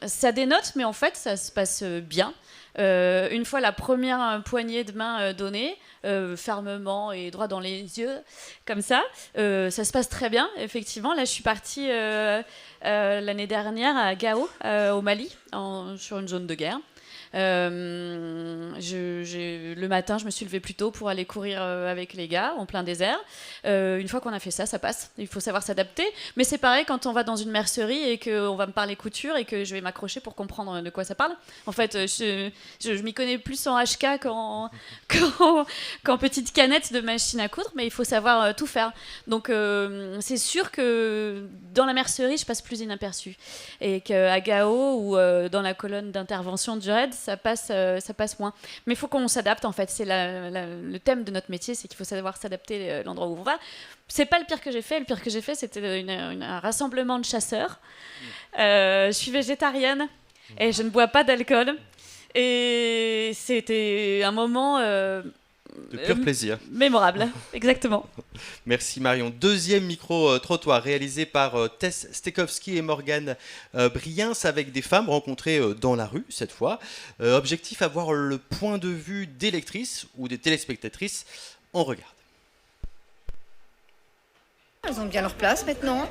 Ça dénote, mais en fait, ça se passe bien. Une fois la première poignée de main donnée, fermement et droit dans les yeux, comme ça se passe très bien, effectivement. Là, je suis partie l'année dernière à Gao, au Mali, sur une zone de guerre. Le matin, je me suis levée plus tôt pour aller courir avec les gars en plein désert. Une fois qu'on a fait ça, ça passe. Il faut savoir s'adapter. Mais c'est pareil quand on va dans une mercerie et qu'on va me parler couture et que je vais m'accrocher pour comprendre de quoi ça parle. En fait, je m'y connais plus en HK qu'en petite canette de machine à coudre, mais il faut savoir tout faire. Donc, c'est sûr que dans la mercerie, je passe plus inaperçue. Et qu'à Gao ou dans la colonne d'intervention du RAID, ça passe moins. Mais il faut qu'on s'adapte, en fait. C'est le thème de notre métier, c'est qu'il faut savoir s'adapter à l'endroit où on va. C'est pas le pire que j'ai fait. Le pire que j'ai fait, c'était un rassemblement de chasseurs. Je suis végétarienne et je ne bois pas d'alcool. Et c'était un moment...
de pur plaisir.
Mémorable, exactement.
Merci Marion. Deuxième micro-trottoir réalisé par Tess Stekowski et Morgane Briens, avec des femmes rencontrées dans la rue cette fois. Objectif, avoir le point de vue des lectrices ou des téléspectatrices. On regarde.
Elles ont bien leur place maintenant.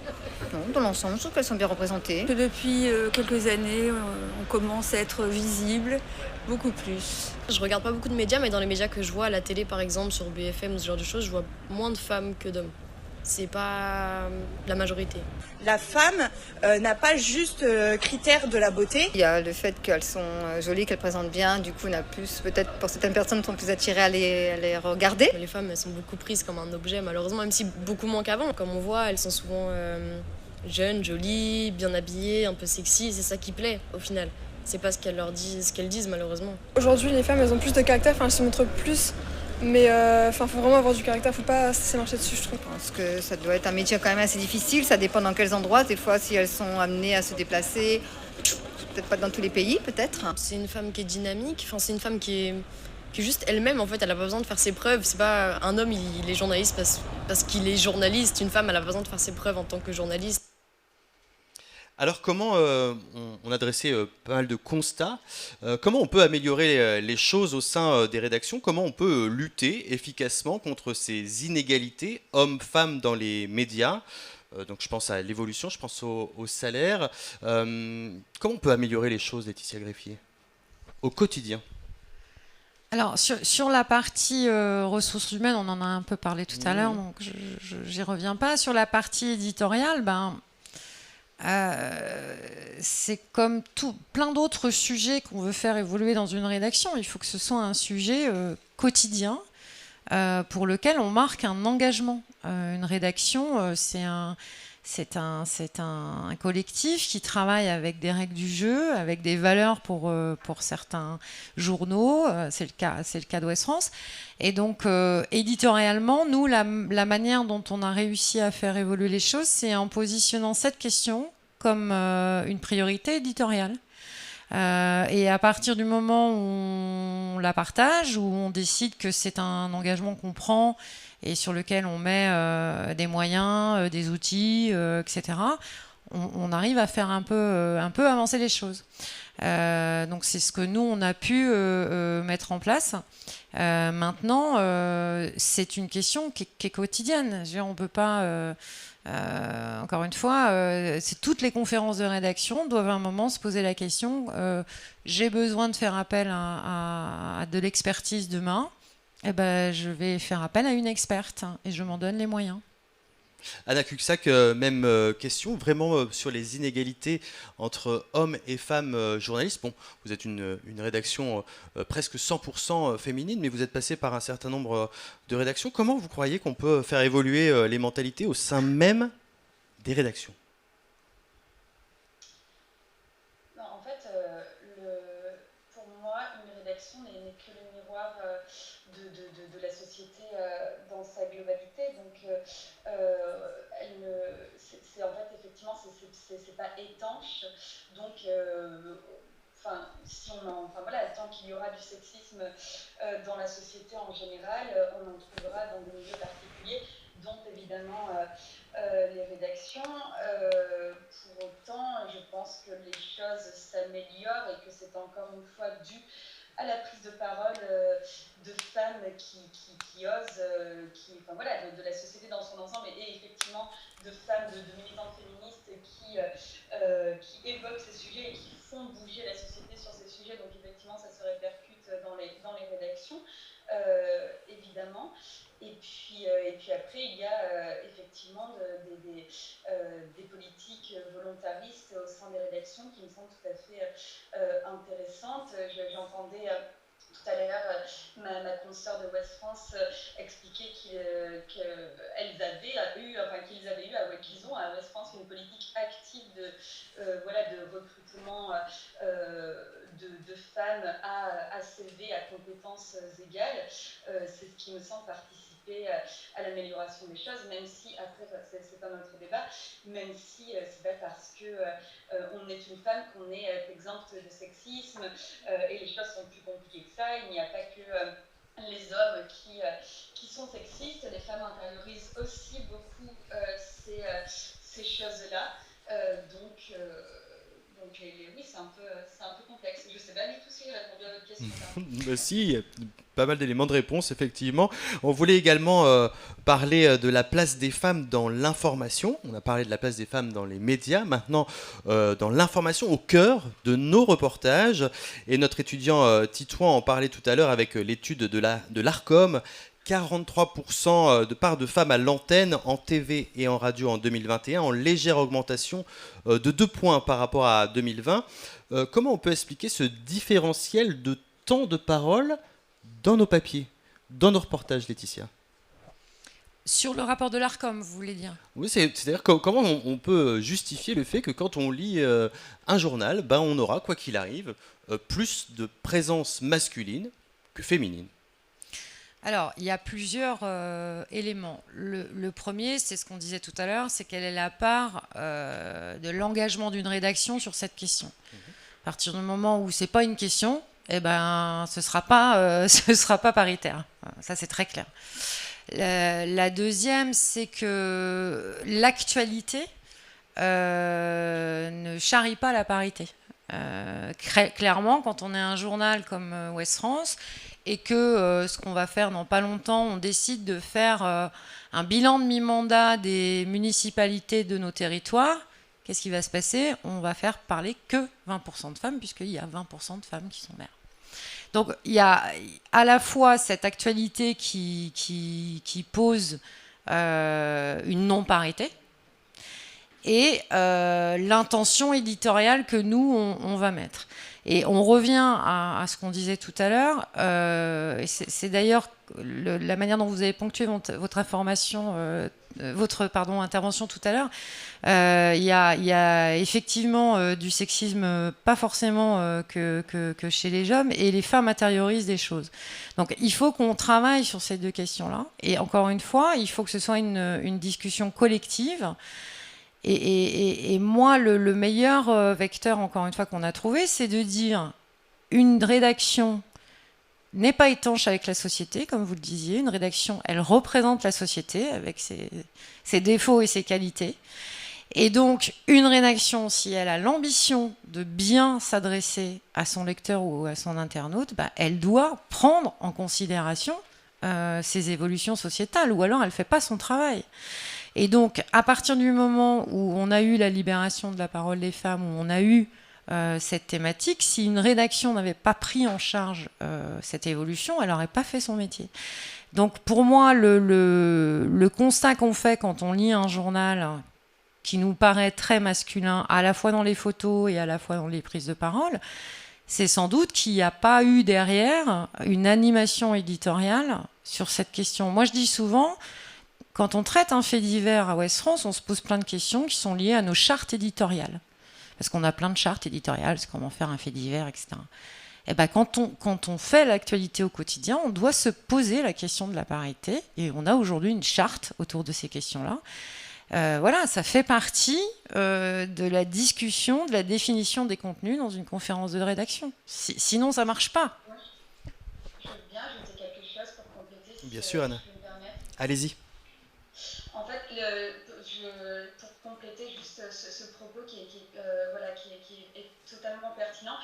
Non, dans l'ensemble, je trouve qu'elles sont bien représentées.
Depuis quelques années, on commence à être visible, beaucoup plus.
Je regarde pas beaucoup de médias, mais dans les médias que je vois, à la télé par exemple, sur BFM ou ce genre de choses, je vois moins de femmes que d'hommes. C'est pas la majorité.
La femme n'a pas juste critère de la beauté.
Il y a le fait qu'elles sont jolies, qu'elles présentent bien, du coup on a plus, peut-être pour certaines personnes, sont plus attirées à les regarder.
Les femmes, elles sont beaucoup prises comme un objet, malheureusement, même si beaucoup moins qu'avant. Comme on voit, elles sont souvent jeunes, jolies, bien habillées, un peu sexy, c'est ça qui plaît au final. C'est pas ce qu'elles disent malheureusement.
Aujourd'hui, les femmes, elles ont plus de caractère, elles se montrent plus. Mais faut vraiment avoir du caractère, faut pas se marcher dessus, je trouve.
Je pense que ça doit être un métier quand même assez difficile, ça dépend dans quels endroits. Des fois, si elles sont amenées à se déplacer, peut-être pas dans tous les pays, peut-être.
C'est une femme qui est dynamique, c'est une femme qui que juste elle-même, en fait, elle a pas besoin de faire ses preuves. C'est pas un homme, il est journaliste parce qu'il est journaliste. Une femme, elle a pas besoin de faire ses preuves en tant que journaliste.
Alors comment, on a dressé pas mal de constats, comment on peut améliorer les choses au sein des rédactions, comment on peut lutter efficacement contre ces inégalités hommes-femmes dans les médias, donc je pense à l'évolution, je pense au salaire, comment on peut améliorer les choses, Laetitia Greffier, au quotidien?
Alors, sur la partie ressources humaines, on en a un peu parlé tout à l'heure, donc j'y reviens pas. Sur la partie éditoriale, c'est comme plein d'autres sujets qu'on veut faire évoluer dans une rédaction. Il faut que ce soit un sujet quotidien pour lequel on marque un engagement. Une rédaction, c'est un collectif qui travaille avec des règles du jeu, avec des valeurs pour certains journaux. C'est le cas d'Ouest France. Et donc, éditorialement, nous, la manière dont on a réussi à faire évoluer les choses, c'est en positionnant cette question comme une priorité éditoriale. Et à partir du moment où on la partage, où on décide que c'est un engagement qu'on prend et sur lequel on met des moyens, des outils, etc., on arrive à faire un peu avancer les choses. Donc c'est ce que nous, on a pu mettre en place. Maintenant, c'est une question qui est quotidienne. Je veux dire, on ne peut pas... encore une fois, c'est toutes les conférences de rédaction doivent à un moment se poser la question j'ai besoin de faire appel à de l'expertise demain, eh ben, je vais faire appel à une experte et je m'en donne les moyens.
Anna Cuxac, même question, vraiment sur les inégalités entre hommes et femmes journalistes. Bon, vous êtes une rédaction presque 100% féminine, mais vous êtes passé par un certain nombre de rédactions. Comment vous croyez qu'on peut faire évoluer les mentalités au sein même des rédactions?
En fait, pour moi, une rédaction n'est que le miroir de la société dans sa globalité. Donc, c'est en fait, effectivement, c'est pas étanche. Donc, tant qu'il y aura du sexisme dans la société en général, on en trouvera dans des milieux particuliers, dont évidemment les rédactions. Pour autant, je pense que les choses s'améliorent et que c'est encore une fois dû à la prise de parole de femmes qui osent, de la société dans son ensemble, et effectivement de femmes, de militantes féministes qui évoquent ces sujets et qui font bouger la société sur ces sujets. Donc effectivement, ça se répercute dans les rédactions, évidemment. Et puis après, il y a effectivement des politiques volontaristes au sein des rédactions qui me semblent tout à fait intéressantes. J'entendais tout à l'heure ma consoeur de Ouest France expliquer qu'ils ont à Ouest France une politique active de recrutement de femmes à CV, à compétences égales. C'est ce qui me semble participer à l'amélioration des choses, même si, après, c'est pas notre débat, même si c'est pas parce qu'on est une femme qu'on est exempte de sexisme, et les choses sont plus compliquées que ça. Il n'y a pas que les hommes qui sont sexistes, les femmes intériorisent aussi beaucoup ces choses-là. Donc oui, c'est un peu complexe. Je ne sais pas du tout si j'ai répondu à votre question.
Si, il y a pas mal d'éléments de réponse, effectivement. On voulait également parler de la place des femmes dans l'information. On a parlé de la place des femmes dans les médias. Maintenant, dans l'information, au cœur de nos reportages. Et notre étudiant Titouan en parlait tout à l'heure avec l'étude de l'Arcom. 43% de part de femmes à l'antenne en TV et en radio en 2021, en légère augmentation de 2 points par rapport à 2020. Comment on peut expliquer ce différentiel de temps de parole dans nos papiers, dans nos reportages, Laetitia?
Sur le rapport de l'Arcom, vous voulez dire?
Oui, c'est-à-dire comment on peut justifier le fait que quand on lit un journal, on aura, quoi qu'il arrive, plus de présence masculine que féminine?
Alors, il y a plusieurs éléments. Le premier, c'est ce qu'on disait tout à l'heure, c'est quelle est la part de l'engagement d'une rédaction sur cette question. À partir du moment où c'est pas une question, eh ben, ce sera pas paritaire. Ça, c'est très clair. La deuxième, c'est que l'actualité ne charrie pas la parité. Clairement, quand on est un journal comme Ouest France et que ce qu'on va faire dans pas longtemps, on décide de faire un bilan de mi-mandat des municipalités de nos territoires, qu'est-ce qui va se passer? On va faire parler que 20% de femmes, puisqu'il y a 20% de femmes qui sont maires. Donc il y a à la fois cette actualité qui pose une non-parité, et l'intention éditoriale que nous, on va mettre. Et on revient à ce qu'on disait tout à l'heure, et c'est d'ailleurs la manière dont vous avez ponctué votre information, intervention tout à l'heure. Il y a effectivement du sexisme, pas forcément que chez les hommes, et les femmes intériorisent des choses. Donc il faut qu'on travaille sur ces deux questions-là. Et encore une fois, il faut que ce soit une discussion collective. Et moi, le meilleur vecteur, encore une fois, qu'on a trouvé, c'est de dire une rédaction n'est pas étanche avec la société, comme vous le disiez. Une rédaction, elle représente la société avec ses défauts et ses qualités. Et donc, une rédaction, si elle a l'ambition de bien s'adresser à son lecteur ou à son internaute, elle doit prendre en considération ces évolutions sociétales, ou alors elle ne fait pas son travail. Et donc, à partir du moment où on a eu la libération de la parole des femmes, où on a eu cette thématique, si une rédaction n'avait pas pris en charge cette évolution, elle n'aurait pas fait son métier. Donc, pour moi, le constat qu'on fait quand on lit un journal qui nous paraît très masculin, à la fois dans les photos et à la fois dans les prises de parole, c'est sans doute qu'il n'y a pas eu derrière une animation éditoriale sur cette question. Moi, je dis souvent, quand on traite un fait divers à Ouest France, on se pose plein de questions qui sont liées à nos chartes éditoriales. Parce qu'on a plein de chartes éditoriales, c'est comment faire un fait divers, etc. Et quand on fait l'actualité au quotidien, on doit se poser la question de la parité. Et on a aujourd'hui une charte autour de ces questions-là. Voilà, ça fait partie de la discussion, de la définition des contenus dans une conférence de rédaction. Sinon, ça ne marche pas.
Je veux bien ajouter quelque chose pour compléter.
Bien sûr, Anna. Allez-y.
En fait, pour compléter juste ce propos qui est totalement pertinent,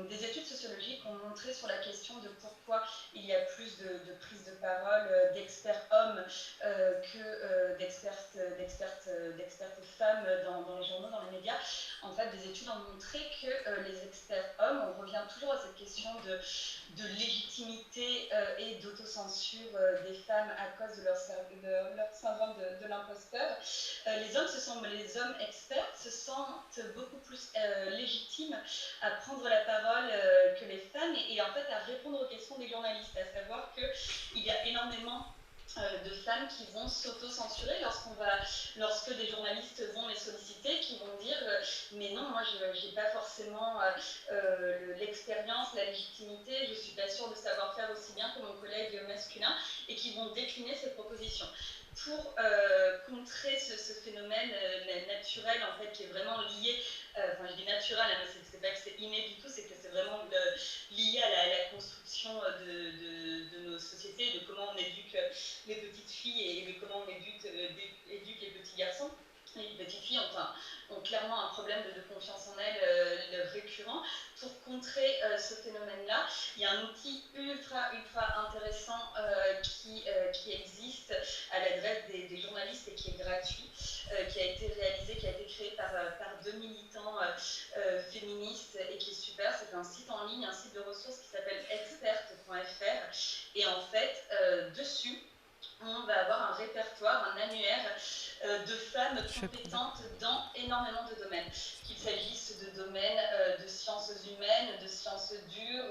des études sociologiques ont montré sur la question de pourquoi il y a plus de prise de parole d'experts hommes que d'expertes femmes dans les journaux, dans les médias. En fait, des études ont montré que les experts hommes, on revient toujours à cette question de légitimité et d'autocensure des femmes à cause de leur syndrome de l'imposteur. Les hommes experts se sentent beaucoup plus légitimes à prendre la parole que les femmes et en fait à répondre aux questions des journalistes, à savoir qu'il y a énormément de femmes qui vont s'auto-censurer lorsque des journalistes vont les solliciter, qui vont dire mais non, moi je n'ai pas forcément l'expérience, la légitimité, je ne suis pas sûre de savoir faire aussi bien que mon collègue masculin, et qui vont décliner ces propositions. Pour contrer ce phénomène naturel en fait qui est vraiment lié, je dis naturel, mais c'est pas que c'est inné du tout, c'est que c'est vraiment lié à la construction de nos sociétés, de comment on éduque les petites filles et de comment on éduque les petits garçons. Les petites filles ont clairement un problème de confiance en elles récurrent. Pour contrer ce phénomène-là, il y a un outil ultra intéressant qui existe à l'adresse des journalistes et qui est gratuit, qui a été créé par deux militants féministes et qui est super. C'est un site en ligne, un site de ressources qui s'appelle expert.fr, et en fait, dessus, on va avoir un répertoire, un annuaire de femmes compétentes dans énormément de domaines. Qu'il s'agisse de domaines de sciences humaines, de sciences dures,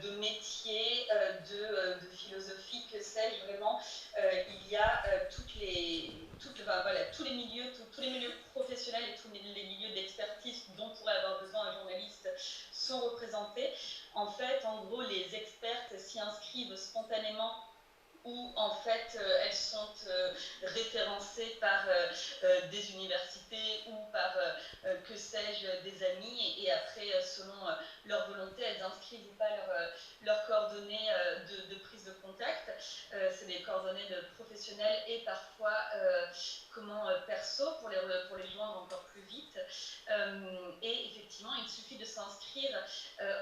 de métiers, de philosophie, que sais-je, vraiment. Il y a tous les milieux professionnels et tous les milieux d'expertise dont pourrait avoir besoin un journaliste sont représentés. En fait, en gros, les expertes s'y inscrivent spontanément où en fait elles sont référencées par des universités ou par, que sais-je, des amis, et après, selon leur volonté, elles inscrivent ou pas leurs coordonnées de prise de contact. C'est des coordonnées de professionnels et parfois perso pour les joindre encore plus vite. Et effectivement, il suffit de s'inscrire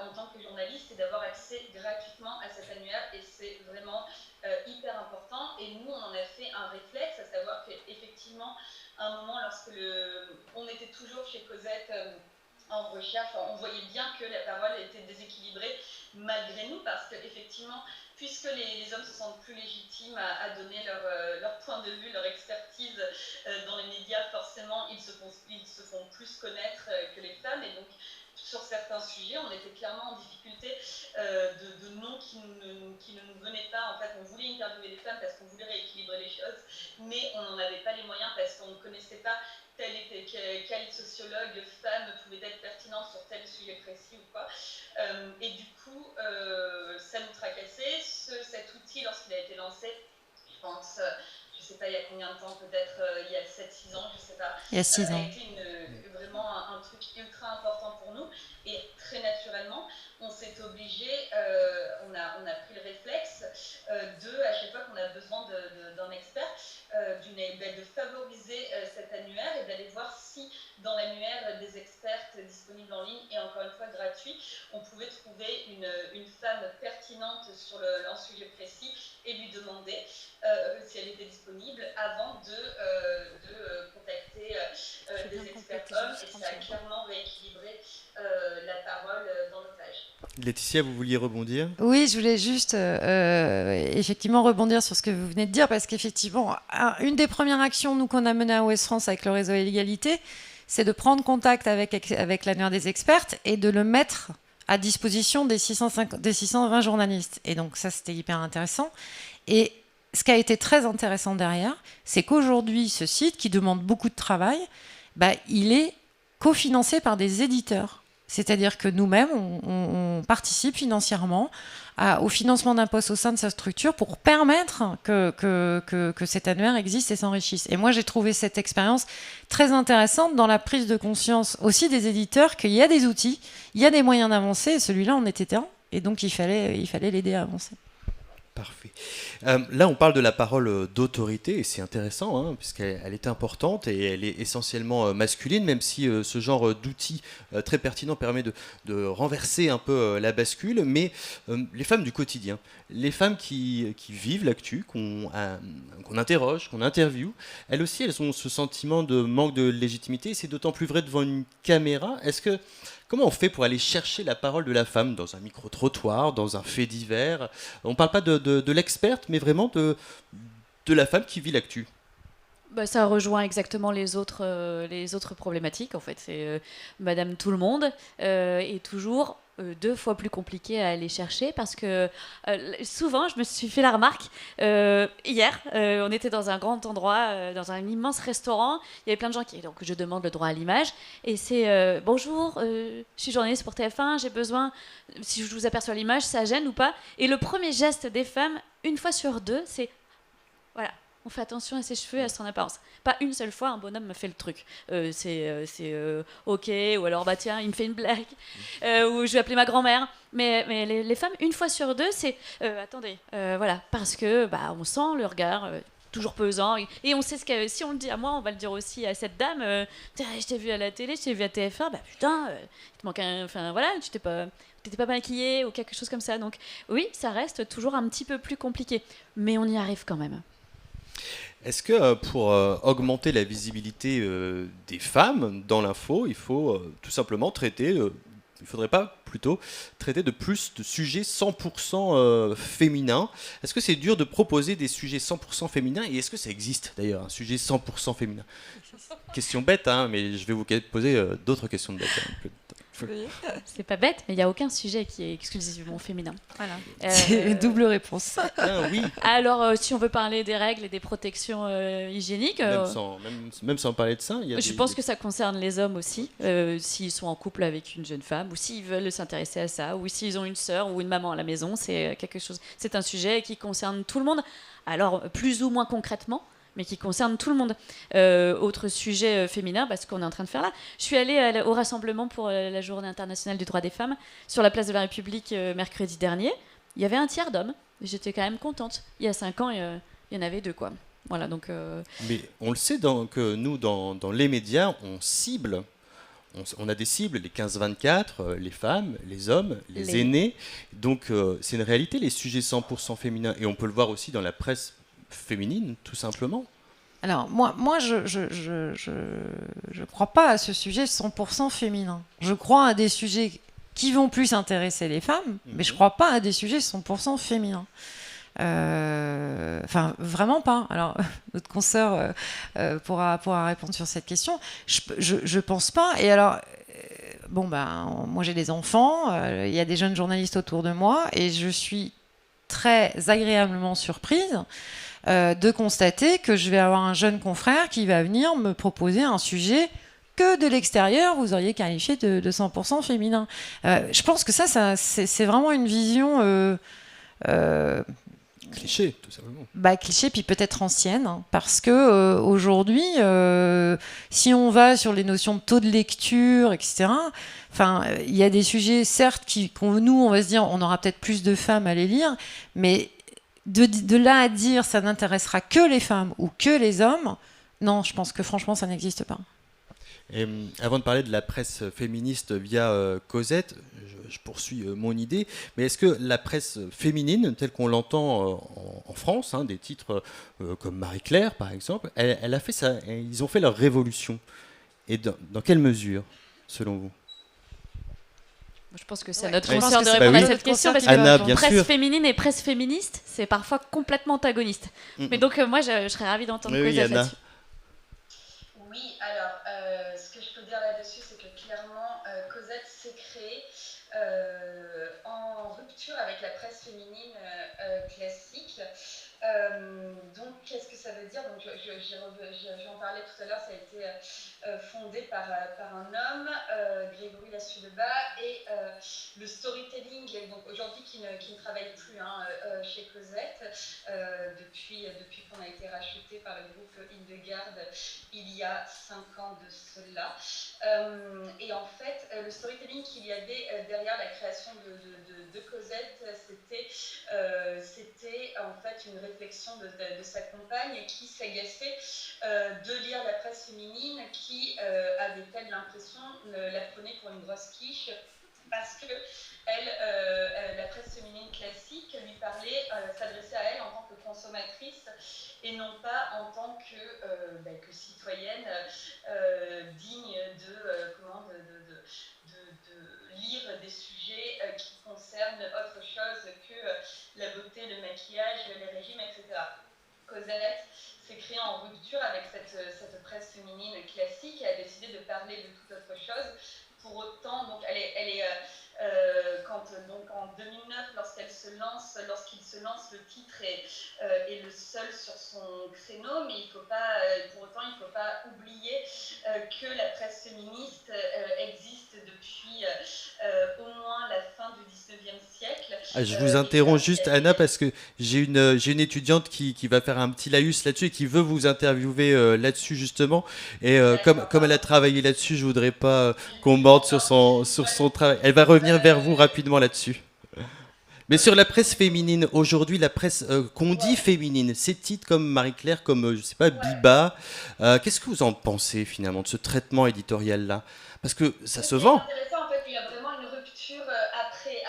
en tant que journaliste et d'avoir accès gratuitement à cet annuaire, et c'est vraiment hyper important. Et nous, on en a fait un réflexe, à savoir qu'effectivement, à un moment, lorsque on était toujours chez Cosette en recherche, on voyait bien que la parole était déséquilibrée malgré nous, parce qu'effectivement, puisque les hommes se sentent plus légitimes à donner leur point de vue, leur expertise dans les médias, forcément, ils se font plus connaître que les femmes, et donc sur certains sujets, on était clairement en difficulté de noms qui ne nous venaient pas. En fait, on voulait interviewer les femmes parce qu'on voulait rééquilibrer les choses, mais on n'en avait pas les moyens parce qu'on ne connaissait pas quel sociologue femme pouvait être pertinente sur tel sujet précis ou quoi. Et du coup, ça nous tracassait. Cet outil, lorsqu'il a été lancé, je pense, je ne sais pas il y a combien de temps, peut-être il y a 7-6 ans, je ne sais pas.
Il y a 6 ans.
A été vraiment un truc ultra important pour nous. Et très naturellement, on s'est obligé, on a pris le réflexe à chaque fois qu'on a besoin d'un expert, de favoriser cet annuaire et d'aller voir si dans l'annuaire des expertes disponibles en ligne et encore une fois gratuit, on pouvait trouver une femme pertinente sur un sujet précis et lui demander si elle était disponible avant de contacter des experts hommes, et ça a clairement rééquilibré la parole dans nos pages.
Laetitia, vous vouliez rebondir ?
Oui, je voulais juste effectivement rebondir sur ce que vous venez de dire, parce qu'effectivement, une des premières actions nous qu'on a menées à Ouest France avec le réseau Égalité, c'est de prendre contact avec l'annuaire des expertes et de le mettre à disposition des 620 journalistes. Et donc ça, c'était hyper intéressant. Et ce qui a été très intéressant derrière, c'est qu'aujourd'hui, ce site, qui demande beaucoup de travail, il est cofinancé par des éditeurs. C'est-à-dire que nous-mêmes, on participe financièrement au financement d'un poste au sein de sa structure pour permettre que cet annuaire existe et s'enrichisse. Et moi, j'ai trouvé cette expérience très intéressante dans la prise de conscience aussi des éditeurs qu'il y a des outils, il y a des moyens d'avancer, et celui-là en était un, et donc il fallait l'aider à avancer.
Parfait. Là, on parle de la parole d'autorité, et c'est intéressant, puisqu'elle est importante et elle est essentiellement masculine, même si ce genre d'outil très pertinent permet de renverser un peu la bascule. Mais les femmes du quotidien, les femmes qui vivent l'actu, qu'on interroge, qu'on interviewe, elles aussi, elles ont ce sentiment de manque de légitimité, et c'est d'autant plus vrai devant une caméra. Comment on fait pour aller chercher la parole de la femme dans un micro-trottoir, dans un fait divers ? On ne parle pas de l'experte, mais vraiment de la femme qui vit l'actu.
Ça rejoint exactement les autres problématiques. En fait, c'est Madame Tout-le-Monde est toujours 2 fois plus compliqué à aller chercher, parce que souvent, je me suis fait la remarque, hier, on était dans un grand endroit, dans un immense restaurant, il y avait plein de gens donc je demande le droit à l'image, et c'est bonjour, je suis journaliste pour TF1, j'ai besoin, si je vous aperçois l'image, ça gêne ou pas? Et le premier geste des femmes, 1 fois sur 2, c'est voilà, on fait attention à ses cheveux et à son apparence. Pas une seule fois un bonhomme me fait le truc. C'est ok, ou alors tiens, il me fait une blague, ou je vais appeler ma grand-mère. Mais les femmes, 1 fois sur 2, c'est attendez, voilà, parce que on sent le regard toujours pesant, et on sait si on le dit à moi, on va le dire aussi à cette dame. Je t'ai vu à la télé, je t'ai vu à TF1, putain, il te manque enfin voilà, tu t'étais pas maquillée ou quelque chose comme ça. Donc oui, ça reste toujours un petit peu plus compliqué, mais on y arrive quand même.
Est-ce que pour augmenter la visibilité des femmes dans l'info, il faut tout simplement il faudrait pas plutôt traiter de plus de sujets 100% féminins ? Est-ce que c'est dur de proposer des sujets 100% féminins, et est-ce que ça existe d'ailleurs, un sujet 100% féminin ? Question bête, mais je vais vous poser d'autres questions de bête.
C'est pas bête, mais il n'y a aucun sujet qui est exclusivement féminin. Voilà.
C'est double réponse.
Oui.
Alors, si on veut parler des règles et des protections hygiéniques,
Même sans parler de ça, il y a
je pense que ça concerne les hommes aussi, s'ils sont en couple avec une jeune femme, ou s'ils veulent s'intéresser à ça, ou s'ils ont une sœur ou une maman à la maison, c'est un sujet qui concerne tout le monde. Alors, plus ou moins concrètement, mais qui concerne tout le monde. Autre sujet féminin, ce qu'on est en train de faire là. Je suis allée au rassemblement pour la Journée internationale du droit des femmes sur la place de la République mercredi dernier. Il y avait un tiers d'hommes. J'étais quand même contente. Il y a 5 ans, il y en avait 2, quoi. Voilà, donc.
Mais on le sait que nous, dans les médias, on cible. On a des cibles, les 15-24, les femmes, les hommes, les aînés. Donc c'est une réalité, les sujets 100% féminins. Et on peut le voir aussi dans la presse féminine, tout simplement.
Alors, moi je crois pas à ce sujet 100% féminin. Je crois à des sujets qui vont plus intéresser les femmes, mais je crois pas à des sujets 100% féminins. Enfin, vraiment pas. Alors, notre consoeur pourra répondre sur cette question. Je pense pas. Et alors, moi j'ai des enfants, il y a des jeunes journalistes autour de moi, et je suis très agréablement surprise de constater que je vais avoir un jeune confrère qui va venir me proposer un sujet que de l'extérieur, vous auriez qualifié de 100% féminin. Je pense que ça c'est vraiment une vision...
cliché, tout simplement.
Cliché, puis peut-être ancienne, hein, parce que aujourd'hui, si on va sur les notions de taux de lecture, etc., il y a des sujets, certes, nous, on va se dire, on aura peut-être plus de femmes à les lire, mais de là à dire ça n'intéressera que les femmes ou que les hommes, non, je pense que franchement, ça n'existe pas.
Et, avant de parler de la presse féministe via Cosette, je poursuis mon idée, mais est-ce que la presse féminine, telle qu'on l'entend en France, des titres comme Marie-Claire par exemple, elle a fait ça, ils ont fait leur révolution. Et dans quelle mesure, selon vous ?
Je pense que c'est à notre consoeur de répondre à cette question, parce que
Anna,
presse féminine et presse féministe, c'est parfois complètement antagoniste. Mais donc moi, je serais ravie d'entendre Cosette là-dessus.
Oui, alors, ce que je peux dire là-dessus, c'est que clairement, Cosette s'est créée en rupture avec la presse féminine classique. Donc, qu'est-ce que ça veut dire ? Donc, j'en parlais tout à l'heure, ça a été fondé par un homme, Grégory Lassuellebat, et le storytelling, donc aujourd'hui qui ne travaille plus chez Cosette, depuis qu'on a été racheté par le groupe Hildegard il y a 5 ans de cela. Et en fait, le storytelling qu'il y avait derrière la création de Cosette, c'était en fait une réflexion de sa compagne qui s'agaçait de lire la presse féminine qui, avait-elle l'impression, la prenait pour une grosse quiche parce que la presse féminine classique lui parlait, s'adressait à elle en tant que consommatrice et non pas en tant que citoyenne digne de lire des sujets qui concernent autre chose que la beauté, le maquillage, les régimes, etc. Cosette s'est créée en rupture avec cette presse féminine classique et a décidé de parler de toute autre chose. Pour autant, donc donc en 2009, lorsqu'il se lance, le titre est le seul sur son créneau, mais pour autant, il ne faut pas oublier que la presse féministe existe depuis au moins la fin du 19e siècle.
Je vous interromps juste, Anna, parce que j'ai une étudiante qui va faire un petit laïus là-dessus et qui veut vous interviewer là-dessus, justement. Et comme elle a travaillé là-dessus, je ne voudrais pas qu'on morde sur son travail. Elle va revenir vers vous rapidement là-dessus. Mais sur la presse féminine, aujourd'hui, la presse qu'on dit féminine, ces titres comme Marie-Claire, comme, je sais pas, Biba, qu'est-ce que vous en pensez finalement de ce traitement éditorial-là ? Parce que ça se vend.
C'est intéressant, en fait, il y a vraiment une rupture après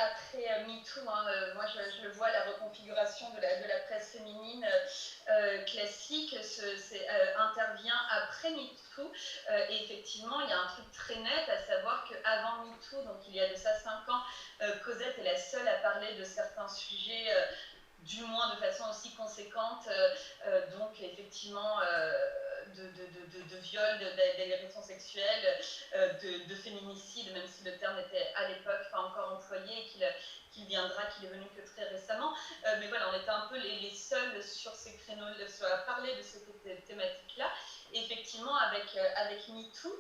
MeToo. Moi, je le vois, la reconfiguration de la presse féminine classique intervient après MeToo. Et effectivement, il y a un truc très net, à savoir qu'avant MeToo, donc il y a de ça 5 ans, Cosette est la seule à parler de certains sujets, du moins de façon aussi conséquente. Donc effectivement, de viol, d'agression sexuelle, de féminicide, même si le terme était à l'époque pas encore employé et qu'il est venu que très récemment. Mais voilà, on était un peu les seuls sur ces créneaux, à parler de cette thématique-là. Et effectivement, avec MeToo,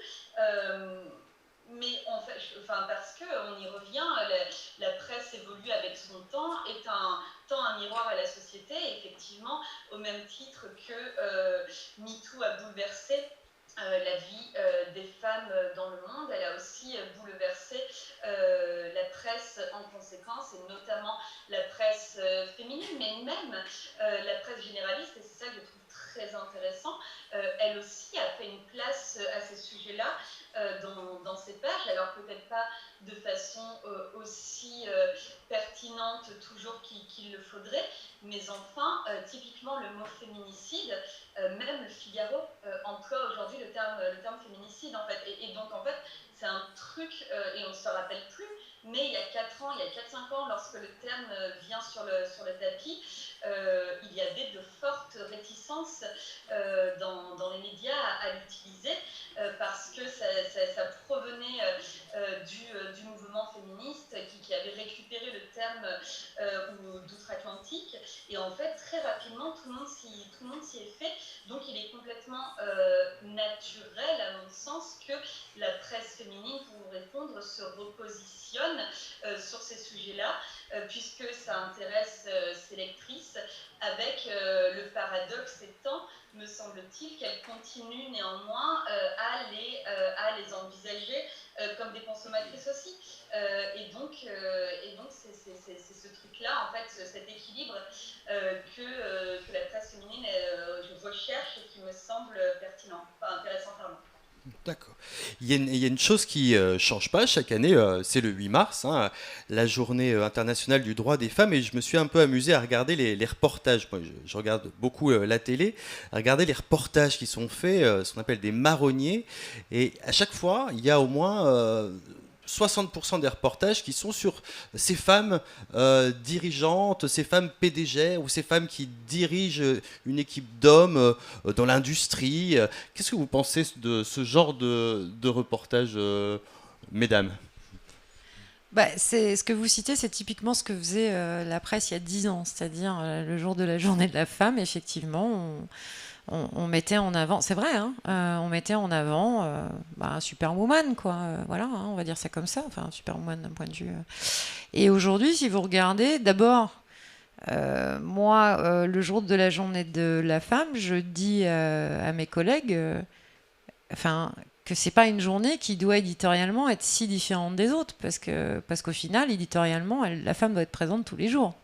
mais parce qu'on y revient, la presse évolue avec son temps, est tant un miroir à la société, et effectivement, au même titre que MeToo a bouleversé la vie des femmes dans le monde, elle a aussi bouleversé la presse en conséquence, et notamment la presse féminine, mais même la presse généraliste, et c'est ça que je trouve très intéressant. Elle aussi a fait une place à ces sujets-là dans ses pages, alors peut-être pas de façon aussi pertinente toujours qu'il le faudrait, mais enfin, typiquement le mot féminicide, même le Figaro emploie aujourd'hui le terme féminicide en fait, et donc en fait c'est un truc, et on ne se rappelle plus, mais il y a 4-5 ans, lorsque le terme vient sur le tapis, il y avait de fortes réticences dans les médias à l'utiliser, parce que ça provenait du mouvement féministe qui avait récupéré le terme d'outre-Atlantique, et en fait très rapidement tout le monde s'y est fait, donc il est complètement naturel à mon sens que la presse féminine, pour vous répondre, se repositionne sur ces sujets-là, puisque ça intéresse ses lectrices, avec le paradoxe étant, me semble-t-il, qu'elle continue néanmoins à les envisager comme des consommatrices aussi. Et donc c'est ce truc-là, en fait, cet équilibre que la presse féminine recherche et qui me semble pertinent, intéressant, pardon.
D'accord. Il y a une chose qui ne change pas chaque année, c'est le 8 mars, hein, la journée internationale du droit des femmes, et je me suis un peu amusé à regarder les reportages. Moi, je regarde beaucoup la télé, à regarder les reportages qui sont faits, ce qu'on appelle des marronniers, et à chaque fois, il y a au moins 60% des reportages qui sont sur ces femmes dirigeantes, ces femmes PDG ou ces femmes qui dirigent une équipe d'hommes dans l'industrie. Qu'est-ce que vous pensez de ce genre de reportage, mesdames ?
C'est ce que vous citez, c'est typiquement ce que faisait la presse il y a 10 ans, c'est-à-dire le jour de la journée de la femme, effectivement, on mettait en avant, c'est vrai, hein, on mettait en avant un superwoman, quoi, voilà, hein, on va dire ça comme ça, enfin superwoman d'un point de vue. Et aujourd'hui, si vous regardez, d'abord, moi, le jour de la journée de la femme, je dis à mes collègues, que c'est pas une journée qui doit éditorialement être si différente des autres, parce qu'au final, éditorialement, la femme doit être présente tous les jours.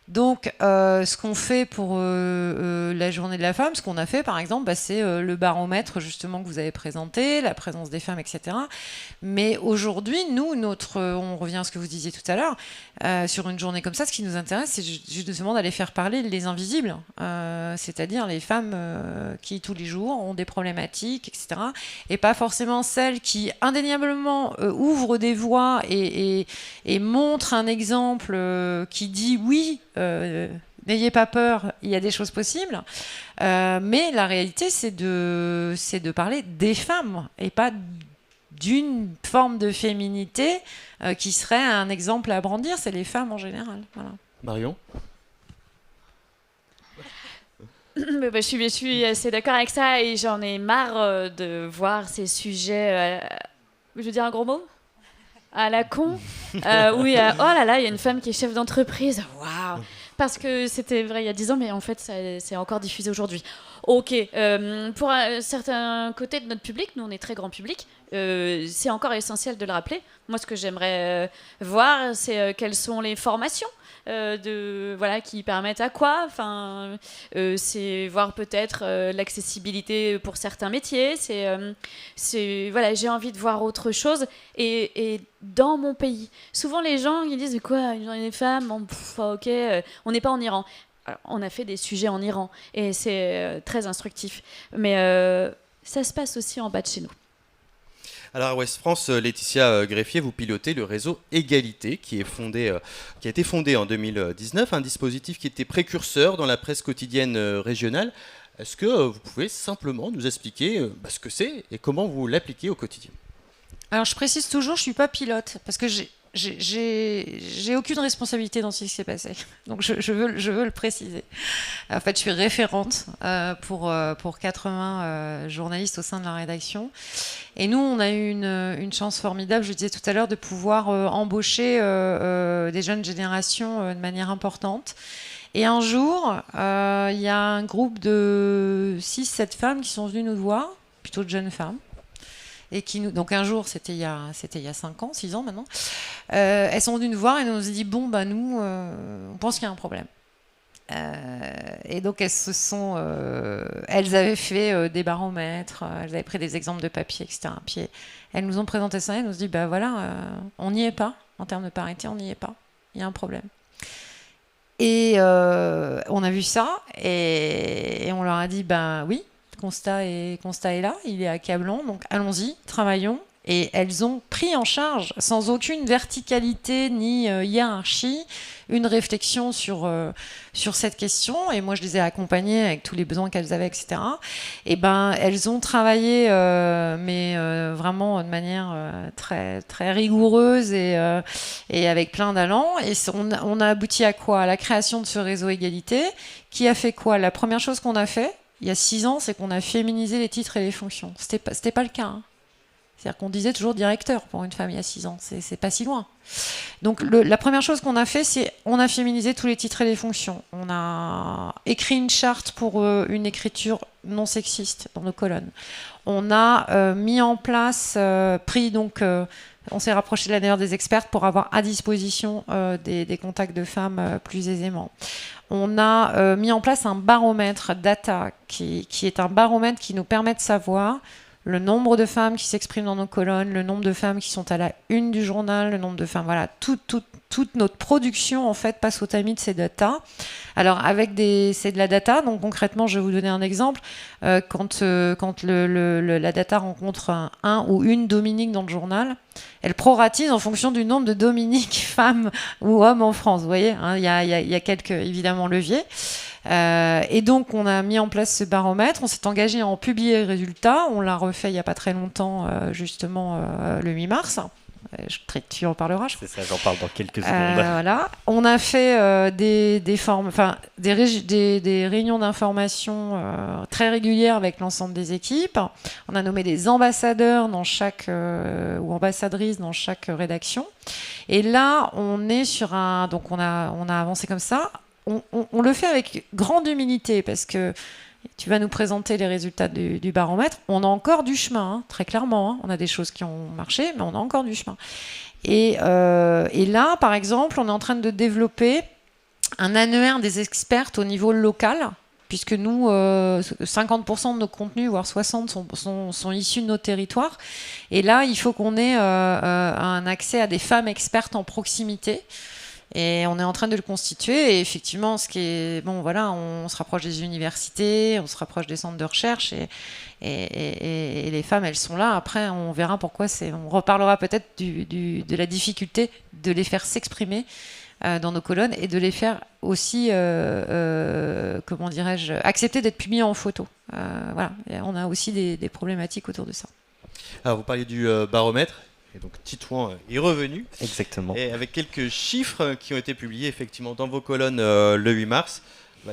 Donc, ce qu'on fait pour la journée de la femme, ce qu'on a fait, par exemple, c'est le baromètre, justement, que vous avez présenté, la présence des femmes, etc. Mais aujourd'hui, nous, on revient à ce que vous disiez tout à l'heure, sur une journée comme ça, ce qui nous intéresse, c'est justement d'aller faire parler les invisibles, c'est-à-dire les femmes qui, tous les jours, ont des problématiques, etc. Et pas forcément celles qui, indéniablement, ouvrent des voies et montrent un exemple qui dit oui, n'ayez pas peur, il y a des choses possibles, mais la réalité c'est de parler des femmes et pas d'une forme de féminité qui serait un exemple à brandir, c'est les femmes en général. Voilà.
Marion ?
Je suis assez d'accord avec ça, et j'en ai marre de voir ces sujets, je veux dire un gros mot, à la con, oui, oh là là, il y a une femme qui est chef d'entreprise, waouh, parce que c'était vrai il y a 10 ans, mais en fait c'est encore diffusé aujourd'hui. Ok, pour certains côtés de notre public, nous on est très grand public, c'est encore essentiel de le rappeler. Moi, ce que j'aimerais voir, c'est quelles sont les formations qui permettent à quoi, c'est voir peut-être l'accessibilité pour certains métiers, j'ai envie de voir autre chose, et dans mon pays, souvent les gens ils disent quoi, une journée des femmes, ok, on n'est pas en Iran. Alors, on a fait des sujets en Iran et c'est très instructif, mais ça se passe aussi en bas de chez nous.
Alors à Ouest France, Laetitia Greffier, vous pilotez le réseau Égalité qui a été fondé en 2019, un dispositif qui était précurseur dans la presse quotidienne régionale. Est-ce que vous pouvez simplement nous expliquer ce que c'est et comment vous l'appliquez au quotidien?
Alors je précise toujours, je suis pas pilote parce que j'ai aucune responsabilité dans ce qui s'est passé. Donc je veux le préciser. En fait, je suis référente pour 80 journalistes au sein de la rédaction. Et nous, on a eu une chance formidable, je le disais tout à l'heure, de pouvoir embaucher des jeunes générations de manière importante. Et un jour, il y a un groupe de 6-7 femmes qui sont venues nous voir, plutôt de jeunes femmes. Et donc un jour, c'était il y a 5 ans, 6 ans maintenant, elles sont venues nous voir et nous ont dit bon, nous, on pense qu'il y a un problème. Et donc elles avaient fait des baromètres, elles avaient pris des exemples de papier, etc. Puis elles nous ont présenté ça et nous ont dit on n'y est pas, en termes de parité, on n'y est pas, il y a un problème. Et on a vu ça et on leur a dit oui. Constat est là, il est accablant, donc allons-y, travaillons. Et elles ont pris en charge, sans aucune verticalité ni hiérarchie, une réflexion sur cette question. Et moi, je les ai accompagnées avec tous les besoins qu'elles avaient, etc. Et elles ont travaillé, mais vraiment de manière très, très rigoureuse et avec plein d'allant. Et on a abouti à quoi? À la création de ce réseau égalité, qui a fait quoi? La première chose qu'on a fait, il y a 6 ans, c'est qu'on a féminisé les titres et les fonctions. C'était pas le cas. Hein. C'est-à-dire qu'on disait toujours directeur pour une femme il y a 6 ans. C'est pas si loin. Donc la première chose qu'on a fait, c'est on a féminisé tous les titres et les fonctions. On a écrit une charte pour une écriture non sexiste dans nos colonnes. On a mis en place, on s'est rapproché d'ailleurs des experts pour avoir à disposition des contacts de femmes plus aisément. On a mis en place un baromètre data qui est un baromètre qui nous permet de savoir le nombre de femmes qui s'expriment dans nos colonnes, le nombre de femmes qui sont à la une du journal, le nombre de femmes, voilà, toute notre production en fait passe au tamis de ces data. Alors c'est de la data, donc concrètement, je vais vous donner un exemple. Quand la data rencontre un ou une Dominique dans le journal, elle proratise en fonction du nombre de Dominiques, femmes ou hommes en France. Vous voyez, il y a quelques évidemment leviers. Et donc on a mis en place ce baromètre, on s'est engagé à en publier les résultats, on l'a refait il n'y a pas très longtemps, justement le 8 mars. Tu en parleras, je crois.
C'est ça, j'en parle dans quelques secondes.
Voilà. On a fait des réunions d'information très régulières avec l'ensemble des équipes. On a nommé des ambassadeurs ou ambassadrices dans chaque rédaction. Et là, on est sur donc on a avancé comme ça. On le fait avec grande humilité parce que tu vas nous présenter les résultats du baromètre. On a encore du chemin, hein, très clairement. Hein. On a des choses qui ont marché, mais on a encore du chemin. Et là, par exemple, on est en train de développer un annuaire des expertes au niveau local, puisque nous, 50% de nos contenus, voire 60%, sont issus de nos territoires. Et là, il faut qu'on ait un accès à des femmes expertes en proximité. Et on est en train de le constituer. Et effectivement, on se rapproche des universités, on se rapproche des centres de recherche, et les femmes, elles sont là. Après, on verra pourquoi on reparlera peut-être de la difficulté de les faire s'exprimer dans nos colonnes et de les faire aussi, accepter d'être publiées en photo. Voilà. Et on a aussi des problématiques autour de ça.
Alors, vous parliez du baromètre. Et donc Titouan est revenu.
Exactement.
Et avec quelques chiffres qui ont été publiés effectivement dans vos colonnes le 8 mars.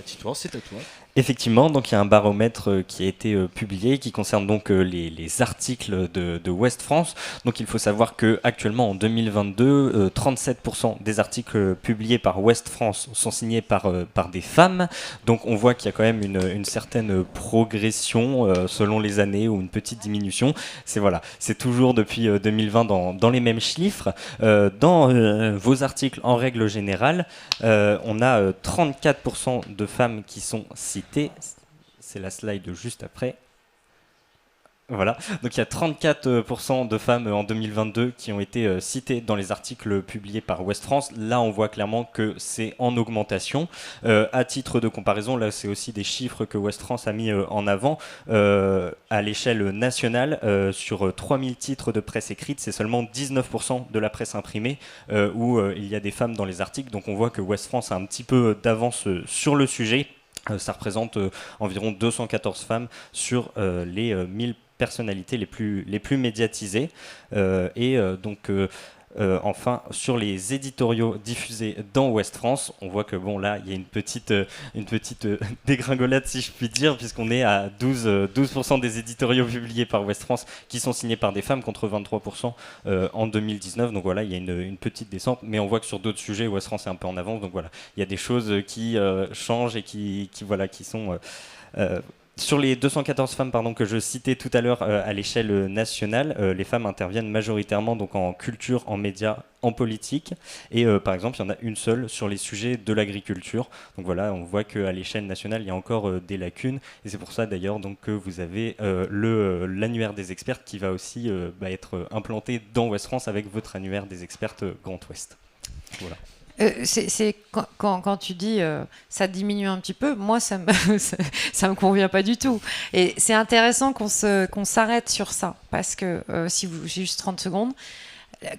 Titouan, c'est à toi.
Effectivement, donc il y a un baromètre qui a été publié qui concerne donc les articles de Ouest France. Donc il faut savoir que actuellement en 2022, 37% des articles publiés par Ouest France sont signés par des femmes. Donc on voit qu'il y a quand même une certaine progression selon les années ou une petite diminution. C'est toujours depuis 2020 dans les mêmes chiffres. Dans vos articles en règle générale, on a 34% de femmes qui sont citées. C'est la slide juste après. Voilà, donc il y a 34% de femmes en 2022 qui ont été citées dans les articles publiés par Ouest France. Là, on voit clairement que c'est en augmentation. À titre de comparaison, là, c'est aussi des chiffres que Ouest France a mis en avant. À l'échelle nationale, sur 3000 titres de presse écrite, c'est seulement 19% de la presse imprimée où il y a des femmes dans les articles. Donc on voit que Ouest France a un petit peu d'avance sur le sujet. Ça représente environ 214 femmes sur les 1000 personnalités les plus médiatisées. Enfin, sur les éditoriaux diffusés dans Ouest France, on voit que là, il y a une petite dégringolade, si je puis dire, puisqu'on est à 12% des éditoriaux publiés par Ouest France qui sont signés par des femmes, contre 23% en 2019. Donc voilà, il y a une petite descente, mais on voit que sur d'autres sujets, Ouest France est un peu en avance. Donc voilà, il y a des choses qui changent et qui sont... Sur les 214 femmes que je citais tout à l'heure à l'échelle nationale, les femmes interviennent majoritairement donc en culture, en médias, en politique. Et par exemple, il y en a une seule sur les sujets de l'agriculture. Donc voilà, on voit qu'à l'échelle nationale, il y a encore des lacunes. Et c'est pour ça d'ailleurs donc, que vous avez l'annuaire des expertes qui va aussi être implanté dans Ouest France avec votre annuaire des expertes Grand Ouest. Voilà.
C'est quand tu dis ça diminue un petit peu, moi ça me convient pas du tout. Et c'est intéressant qu'on s'arrête sur ça, parce que j'ai juste 30 secondes.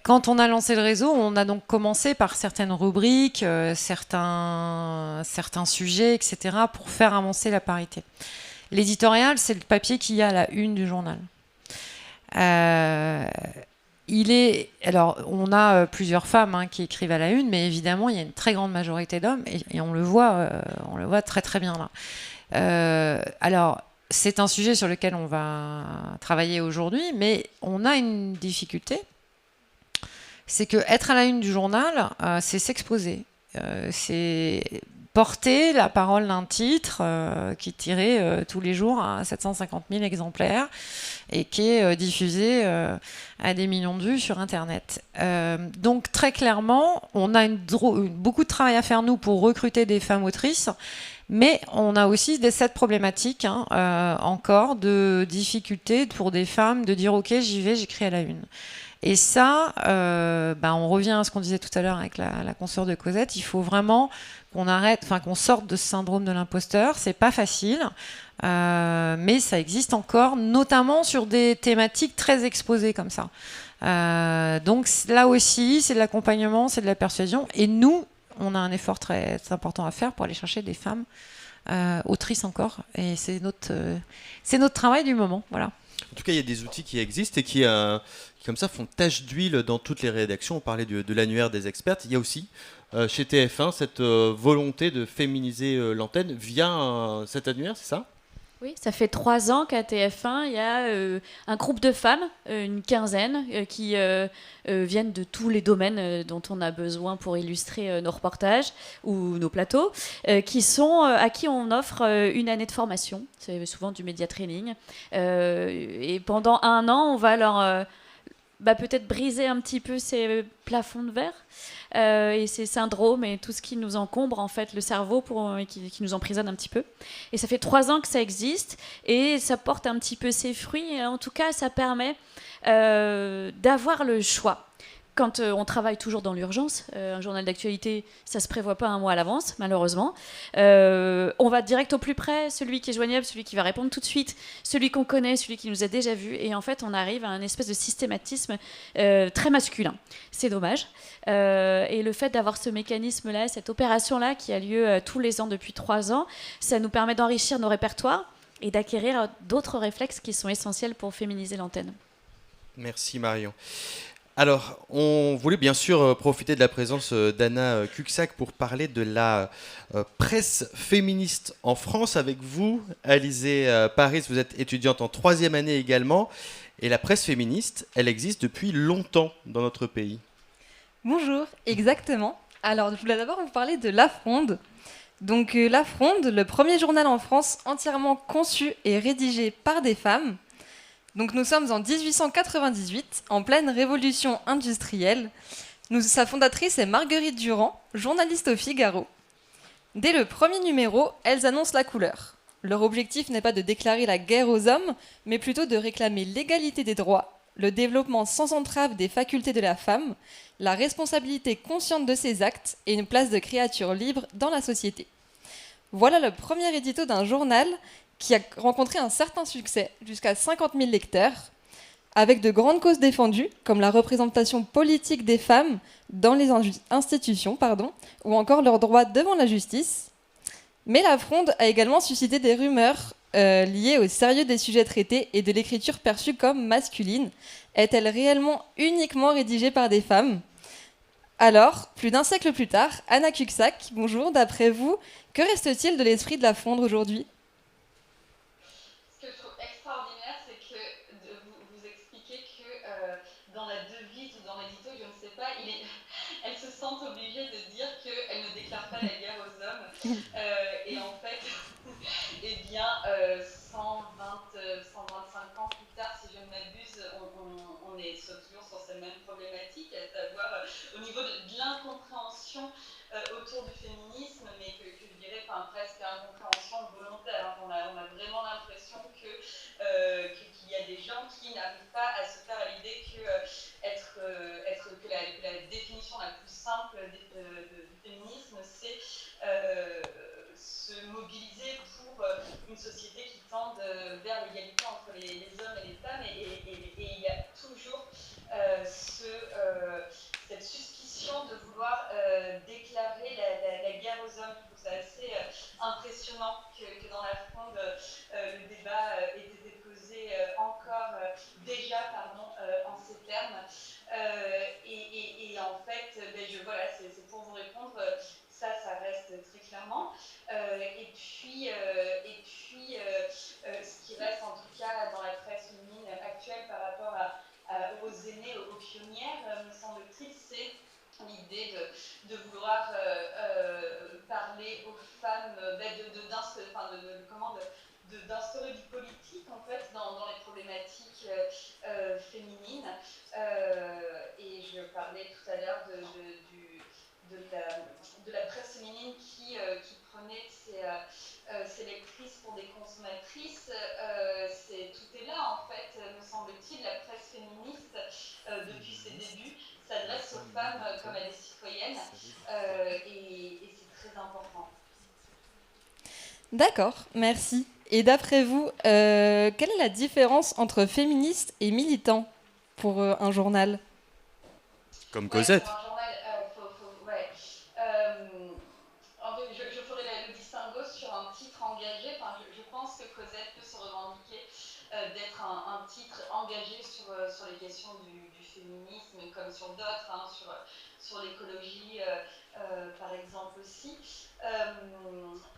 Quand on a lancé le réseau, on a donc commencé par certaines rubriques, certains sujets, etc., pour faire avancer la parité. L'éditorial, c'est le papier qu'il y a à la une du journal. Alors, on a plusieurs femmes qui écrivent à la une, mais évidemment, il y a une très grande majorité d'hommes, et on le voit très très bien là. Alors, c'est un sujet sur lequel on va travailler aujourd'hui, mais on a une difficulté, c'est que être à la une du journal, c'est s'exposer, c'est porter la parole d'un titre qui est tiré tous les jours à 750 000 exemplaires et qui est diffusé à des millions de vues sur Internet. Donc très clairement, on a beaucoup de travail à faire, nous, pour recruter des femmes autrices, mais on a aussi cette problématique encore de difficulté pour des femmes de dire « Ok, j'y vais, j'écris à la une ». Et ça, on revient à ce qu'on disait tout à l'heure avec la consoeur de Cosette, il faut vraiment qu'on sorte de ce syndrome de l'imposteur. C'est pas facile, mais ça existe encore, notamment sur des thématiques très exposées comme ça. Donc là aussi, c'est de l'accompagnement, c'est de la persuasion, et nous, on a un effort très important à faire pour aller chercher des femmes autrices encore, et c'est notre travail du moment, voilà.
En tout cas, il y a des outils qui existent et qui comme ça, font tache d'huile dans toutes les rédactions. On parlait de l'annuaire des expertes. Il y a aussi, chez TF1, cette volonté de féminiser l'antenne via cet annuaire, c'est ça ?
Oui, ça fait 3 ans qu'à TF1, il y a un groupe de femmes, une quinzaine, qui viennent de tous les domaines dont on a besoin pour illustrer nos reportages ou nos plateaux, à qui on offre une année de formation. C'est souvent du média training. Et pendant 1 an, on va leur peut-être briser un petit peu ces plafonds de verre et ces syndromes et tout ce qui nous encombre en fait le cerveau qui nous emprisonne un petit peu. Et ça fait 3 ans que ça existe et ça porte un petit peu ses fruits. Et en tout cas, ça permet d'avoir le choix. Quand on travaille toujours dans l'urgence, un journal d'actualité, ça ne se prévoit pas 1 mois à l'avance, malheureusement. On va direct au plus près, celui qui est joignable, celui qui va répondre tout de suite, celui qu'on connaît, celui qui nous a déjà vus. Et en fait, on arrive à un espèce de systématisme très masculin. C'est dommage. Et le fait d'avoir ce mécanisme-là, cette opération-là, qui a lieu tous les ans depuis 3 ans, ça nous permet d'enrichir nos répertoires et d'acquérir d'autres réflexes qui sont essentiels pour féminiser l'antenne.
Merci Marion. Alors, on voulait bien sûr profiter de la présence d'Anna Cuxac pour parler de la presse féministe en France. Avec vous, Alizée Paris, vous êtes étudiante en 3e année également. Et la presse féministe, elle existe depuis longtemps dans notre pays.
Bonjour, exactement. Alors, je voulais d'abord vous parler de La Fronde. Donc, La Fronde, le premier journal en France entièrement conçu et rédigé par des femmes. Donc nous sommes en 1898, en pleine révolution industrielle. Sa fondatrice est Marguerite Durand, journaliste au Figaro. Dès le premier numéro, elles annoncent la couleur. Leur objectif n'est pas de déclarer la guerre aux hommes, mais plutôt de réclamer l'égalité des droits, le développement sans entrave des facultés de la femme, la responsabilité consciente de ses actes et une place de créature libre dans la société. Voilà le premier édito d'un journal qui a rencontré un certain succès, jusqu'à 50 000 lecteurs, avec de grandes causes défendues, comme la représentation politique des femmes dans les institutions, ou encore leurs droits devant la justice. Mais la fronde a également suscité des rumeurs liées au sérieux des sujets traités et de l'écriture perçue comme masculine. Est-elle réellement uniquement rédigée par des femmes ? Alors, plus d'un siècle plus tard, Anna Cuxac, bonjour, d'après vous, que reste-t-il de l'esprit de la fronde aujourd'hui ?
Ce que je trouve extraordinaire, c'est que vous expliquez que dans la devise ou dans l'édito, je ne sais pas, elles se sentent obligées de dire qu'elles ne déclarent pas la guerre aux hommes. Et en fait, eh bien, 125 ans plus tard, si je ne m'abuse, on est toujours sur cette même problématique, à savoir au niveau de l'incompréhension autour du féminisme, mais que je dirais presque incompréhension volontaire. On a vraiment l'impression qu'il y a des gens qui n'arrivent pas à se faire à l'idée que la définition la plus simple du féminisme, c'est se mobiliser pour une société qui tende vers l'égalité entre les hommes et les femmes, et il y a toujours cette suspicion de vouloir déclarer la guerre aux hommes. Je trouve ça assez impressionnant que dans la fronde, le débat ait été posé déjà en ces termes. Et en fait, c'est pour vous répondre, ça reste très clairement. Et puis, ce qui reste en tout cas dans la presse féminine actuelle par rapport aux aînés, aux pionnières, me semble-t-il, c'est l'idée de vouloir parler aux femmes, d'instaurer du politique en fait dans les problématiques féminines. Et je parlais tout à l'heure de la presse féminine qui prenait ses lectrices pour des consommatrices. Tout est là en fait, me semble-t-il. La presse féministe, depuis ses débuts, s'adresse aux femmes comme à des citoyennes, et c'est très important.
D'accord, merci. Et d'après vous, quelle est la différence entre féministe et militant pour un journal ?
Comme Cosette.
Pour un journal, je ferai le distinguo sur un titre engagé. Je pense que Cosette peut se revendiquer d'être un titre engagé sur les questions du féminisme, comme sur d'autres, sur l'écologie par exemple aussi.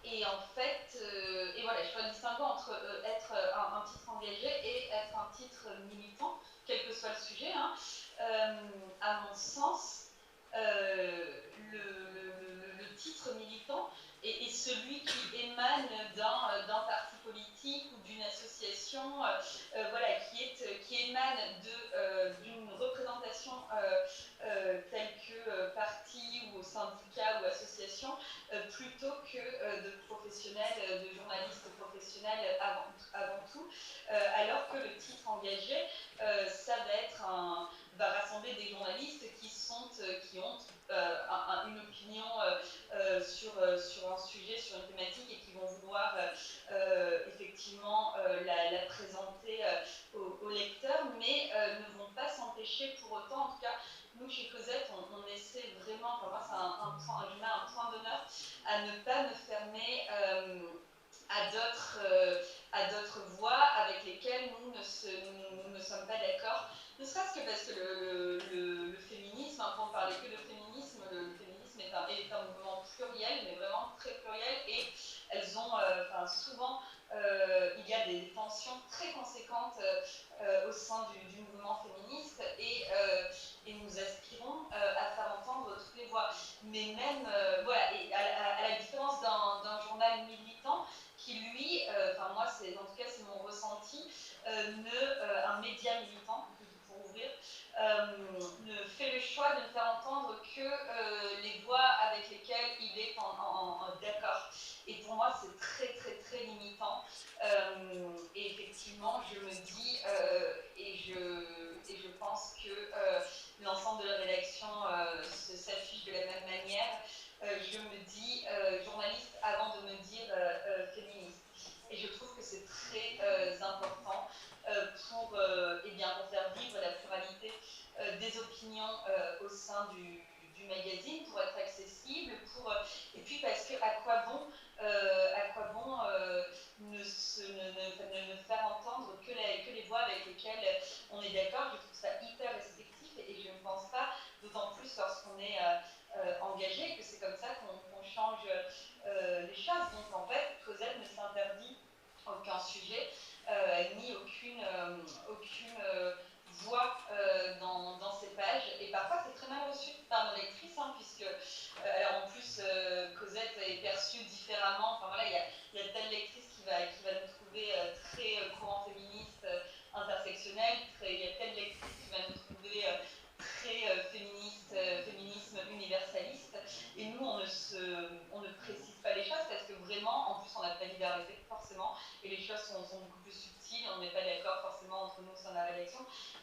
Et en fait, je fais le distinguo entre être un titre engagé et être un titre militant, quel que soit le sujet. À mon sens, le titre militant est celui qui émane d'un parti politique ou d'une association, qui émane d'une représentation telle que parti ou syndicat ou association, plutôt que de professionnels, de journalistes professionnels avant tout, alors que le titre engagé, ça va rassembler des journalistes qui ont une opinion sur un sujet, sur une thématique, et qui vont vouloir effectivement la présenter aux lecteurs, mais ne vont pas s'empêcher pour autant. En tout cas, nous chez Cosette, on essaie vraiment, pour moi c'est je mets un point d'honneur à ne pas me fermer à d'autres voix avec lesquelles nous ne sommes pas d'accord, ne serait-ce que parce que le féminisme, pour ne parler que de féminisme, le féminisme est un mouvement pluriel, mais vraiment très pluriel, et elles ont souvent il y a des tensions très conséquentes au sein du mouvement féministe, et nous aspirons à faire entendre toutes les voix. Mais même, et à la différence d'un journal militant qui, lui, moi, en tout cas, c'est mon ressenti, un média militant, pour ouvrir, ne fait le choix de ne faire entendre que les voix avec lesquelles il est d'accord. Et pour moi, c'est très, très, très limitant. Et effectivement, je me dis, et je pense que l'ensemble de la rédaction s'affiche de la même manière, je me dis journaliste avant de me dire féministe. Et je trouve que c'est très important pour faire vivre la pluralité des opinions au sein du magazine, pour être accessible, et puis parce que à quoi bon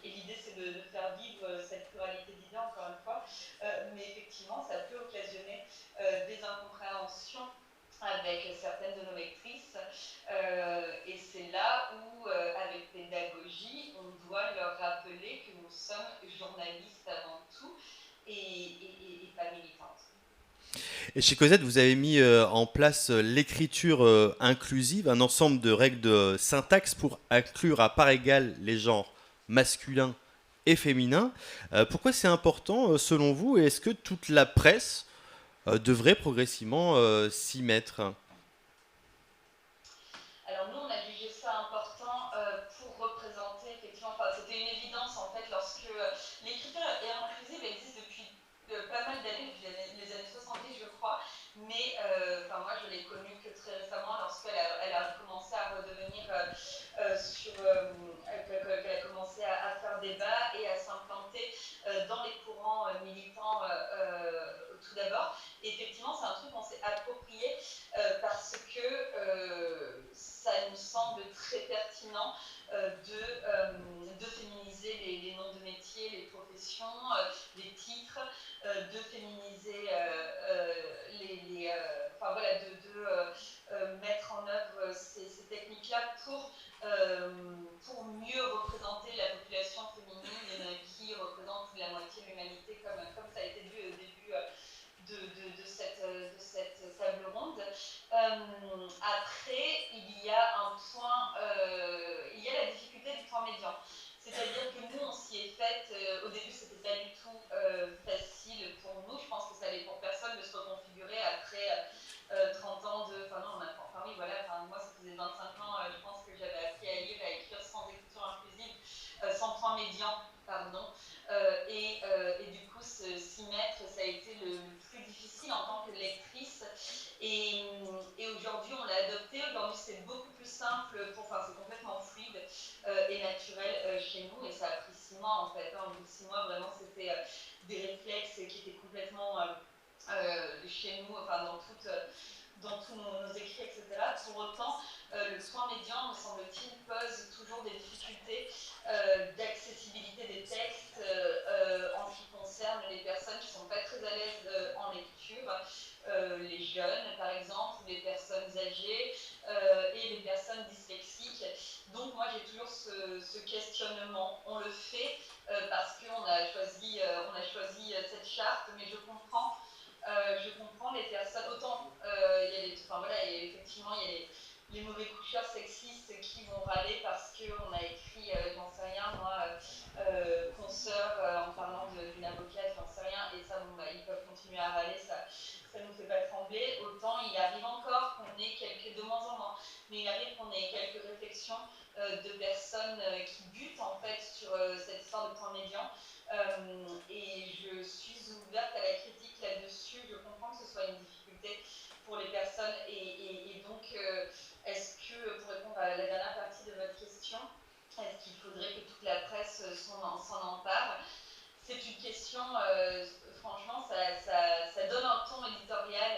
et l'idée c'est de faire vivre cette pluralité d'idées, encore une fois, mais effectivement ça peut occasionner des incompréhensions avec certaines de nos lectrices, et c'est là où, avec pédagogie, on doit leur rappeler que nous sommes journalistes avant tout et pas militantes.
Et chez Cosette, vous avez mis en place l'écriture inclusive, un ensemble de règles de syntaxe pour inclure à part égale les genres masculins et féminins. Pourquoi c'est important selon vous, et est-ce que toute la presse devrait progressivement s'y mettre ?
Alors nous, on a jugé ça important pour représenter, effectivement, c'était une évidence en fait lorsque l'écriture inclusive existe depuis pas mal d'années, depuis les années 70 je crois, mais moi je l'ai connue que très récemment lorsqu'elle a commencé à redevenir qu'elle a commencé à faire débat et à s'implanter dans les courants militants tout d'abord. Et effectivement, c'est un truc qu'on s'est approprié parce que ça nous semble très pertinent de féminiser les noms de métiers, les professions, les titres, de féminiser de mettre en œuvre ces techniques-là pour mieux représenter la population féminine qui représente plus de la moitié de l'humanité, comme ça a été vu au début de cette table ronde. Après, il y a un point, il y a la difficulté du point médian. C'est-à-dire que nous, on s'y est fait, au début, c'était pas du tout facile pour nous. Je pense que ça allait pour personne de se reconfigurer après 30 ans de. Moi, ça faisait 25 ans, je pense que j'avais appris à lire et à écrire sans écriture inclusive, sans point médian, pardon. Et du coup, s'y mettre, ça a été le plus difficile en tant que lectrice. Et aujourd'hui, on l'a adopté. Aujourd'hui, c'est beaucoup plus simple, c'est complètement fluide et naturel chez nous. Et ça a pris 6 mois en fait. Au bout de 6 mois, vraiment, c'était des réflexes qui étaient complètement chez nous, dans tous nos écrits, etc. Pour autant, le point médian, me semble-t-il, pose toujours des difficultés d'accessibilité des textes en ce qui concerne les personnes qui ne sont pas très à l'aise en lecture, les jeunes par exemple, les personnes âgées et les personnes dyslexiques. Donc moi j'ai toujours ce questionnement. On le fait parce qu'on a choisi cette charte, mais je comprends les personnes. Autant effectivement il y a les mauvais coucheurs sexistes qui vont râler parce qu'on a écrit, j'en sais rien, moi, consoeur en parlant d'une avocate, j'en sais rien, et ça, ils peuvent continuer à râler, ça nous fait pas trembler. Autant il arrive encore qu'on ait de moins en moins, mais il arrive qu'on ait quelques réflexions de personnes qui butent en fait sur cette histoire de point médian. Et je suis ouverte à la critique là-dessus. Je comprends que ce soit une difficulté pour les personnes et donc est-ce que, pour répondre à la dernière partie de votre question, est-ce qu'il faudrait que toute la presse s'en empare? C'est une question, franchement, ça donne un ton éditorial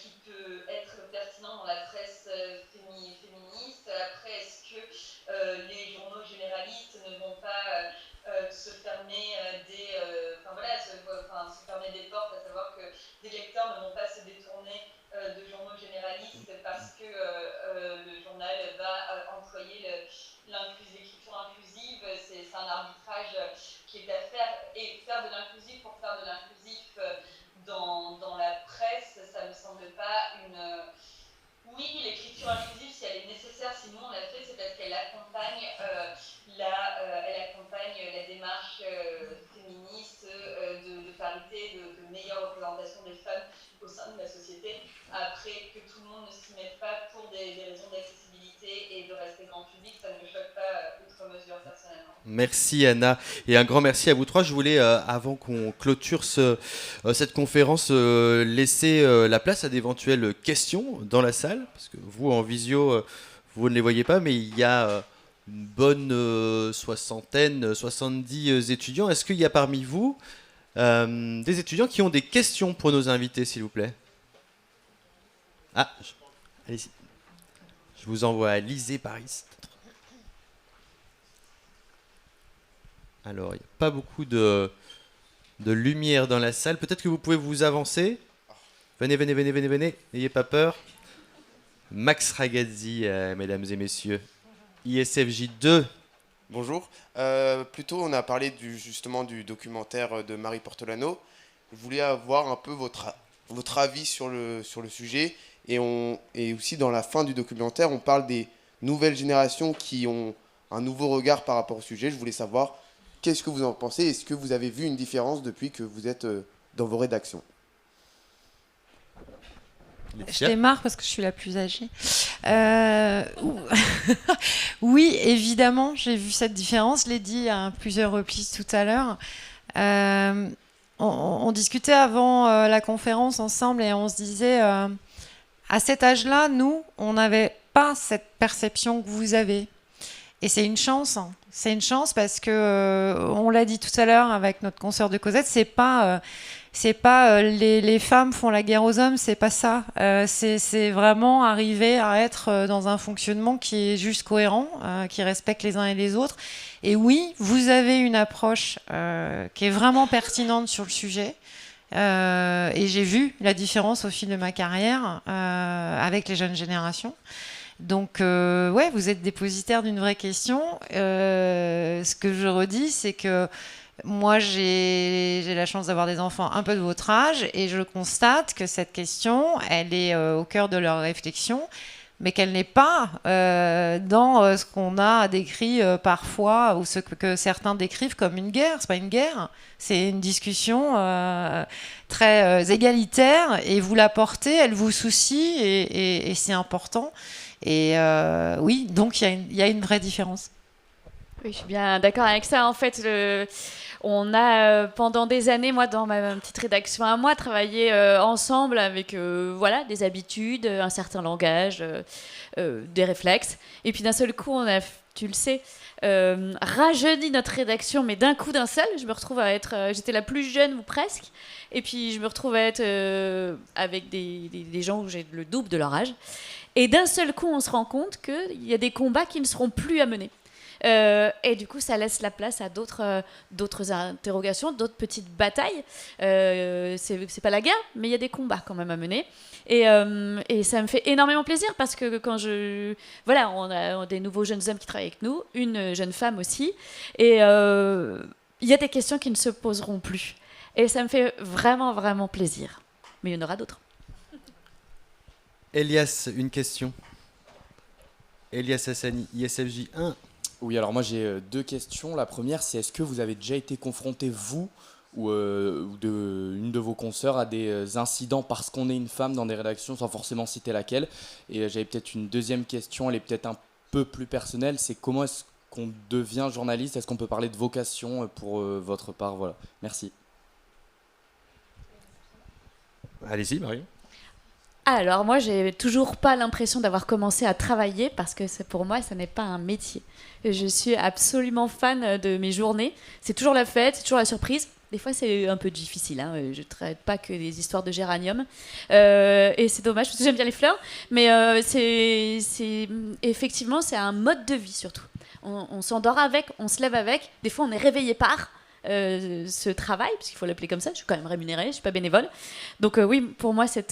qui peut être pertinent dans la presse féministe. Après, est-ce que les journaux généralistes ne vont pas se fermer se fermer des portes, à savoir que des lecteurs ne vont pas se détourner de journaux généralistes parce que le journal va employer l'écriture inclusive. C'est un arbitrage qui est à faire, et faire de l'inclusif pour faire de l'inclusif dans la presse, ça me semble pas une... Oui, l'écriture inclusive, si elle est nécessaire, si nous on l'a fait, c'est parce qu'elle accompagne la démarche féministe de parité, de meilleure représentation des femmes au sein de la société. Après, que tout le monde ne s'y mette pas pour des raisons d'accessibilité et de rester grand public, ça ne me choque pas outre mesure personnellement.
Merci Anna, et un grand merci à vous trois. Je voulais, avant qu'on clôture cette conférence, laisser la place à d'éventuelles questions dans la salle, parce que vous en visio, vous ne les voyez pas, mais il y a une bonne soixantaine, 70 étudiants. Est-ce qu'il y a parmi vous des étudiants qui ont des questions pour nos invités, s'il vous plaît? Allez-y. Je vous envoie à Lysée Paris. Alors, il n'y a pas beaucoup de lumière dans la salle. Peut-être que vous pouvez vous avancer. Venez, n'ayez pas peur. Max Ragazzi, mesdames et messieurs. ISFJ 2.
Bonjour. Plutôt, on a parlé justement du documentaire de Marie Portolano. Je voulais avoir un peu votre avis sur le sujet. Et aussi, dans la fin du documentaire, on parle des nouvelles générations qui ont un nouveau regard par rapport au sujet. Je voulais savoir, qu'est-ce que vous en pensez? Est-ce que vous avez vu une différence depuis que vous êtes dans vos rédactions?
Je démarre parce que je suis la plus âgée. Oui, évidemment, j'ai vu cette différence. Je l'ai dit à plusieurs reprises tout à l'heure. On discutait avant la conférence ensemble et on se disait, à cet âge-là, nous, on n'avait pas cette perception que vous avez. Et c'est une chance. C'est une chance parce que, on l'a dit tout à l'heure avec notre consoeur de Cosette, c'est pas les femmes font la guerre aux hommes, c'est pas ça. C'est vraiment arriver à être dans un fonctionnement qui est juste cohérent, qui respecte les uns et les autres. Et oui, vous avez une approche qui est vraiment pertinente sur le sujet. Et j'ai vu la différence au fil de ma carrière avec les jeunes générations. Donc, ouais, vous êtes dépositaire d'une vraie question. Ce que je redis, c'est que moi, j'ai la chance d'avoir des enfants un peu de votre âge et je constate que cette question, elle est au cœur de leur réflexion, mais qu'elle n'est pas dans ce qu'on a décrit parfois ou ce que certains décrivent comme une guerre. C'est pas une guerre, c'est une discussion très égalitaire et vous la portez, elle vous soucie et c'est important. Et oui, donc il y a une vraie différence.
Oui, je suis bien d'accord avec ça. En fait, on a pendant des années, moi, dans ma petite rédaction à moi, travaillé ensemble avec voilà, des habitudes, un certain langage, des réflexes. Et puis d'un seul coup, on a, tu le sais, rajeuni notre rédaction, mais d'un coup, d'un seul. Je me retrouve à être, j'étais la plus jeune ou presque. Et puis je me retrouve à être avec des gens où j'ai le double de leur âge. Et d'un seul coup, on se rend compte qu'il y a des combats qui ne seront plus à mener. Et du coup, ça laisse la place à d'autres interrogations, d'autres petites batailles. C'est pas la guerre, mais il y a des combats quand même à mener. Et ça me fait énormément plaisir parce que quand voilà, on a des nouveaux jeunes hommes qui travaillent avec nous, une jeune femme aussi. Et il y a des questions qui ne se poseront plus. Et ça me fait vraiment, vraiment plaisir. Mais il y en aura d'autres.
Elias, une question. Elias Hassani, ISFJ 1.
Oui, alors moi j'ai deux questions. La première, c'est est-ce que vous avez déjà été confronté, vous ou une de vos consoeurs, à des incidents parce qu'on est une femme dans des rédactions, sans forcément citer laquelle? Et j'avais peut-être une deuxième question, elle est peut-être un peu plus personnelle, c'est comment est-ce qu'on devient journaliste? Est-ce qu'on peut parler de vocation pour votre part? Voilà, merci.
Allez-y, Marie.
Alors moi, j'ai toujours pas l'impression d'avoir commencé à travailler parce que pour moi, ça n'est pas un métier. Je suis absolument fan de mes journées. C'est toujours la fête, c'est toujours la surprise. Des fois, c'est un peu difficile. Hein. Je ne traite pas que des histoires de géranium. Et c'est dommage, parce que j'aime bien les fleurs. Mais effectivement, c'est un mode de vie, surtout. On s'endort avec, on se lève avec. Des fois, on est réveillé par ce travail, parce qu'il faut l'appeler comme ça. Je suis quand même rémunérée, je ne suis pas bénévole. Donc oui, pour moi, c'est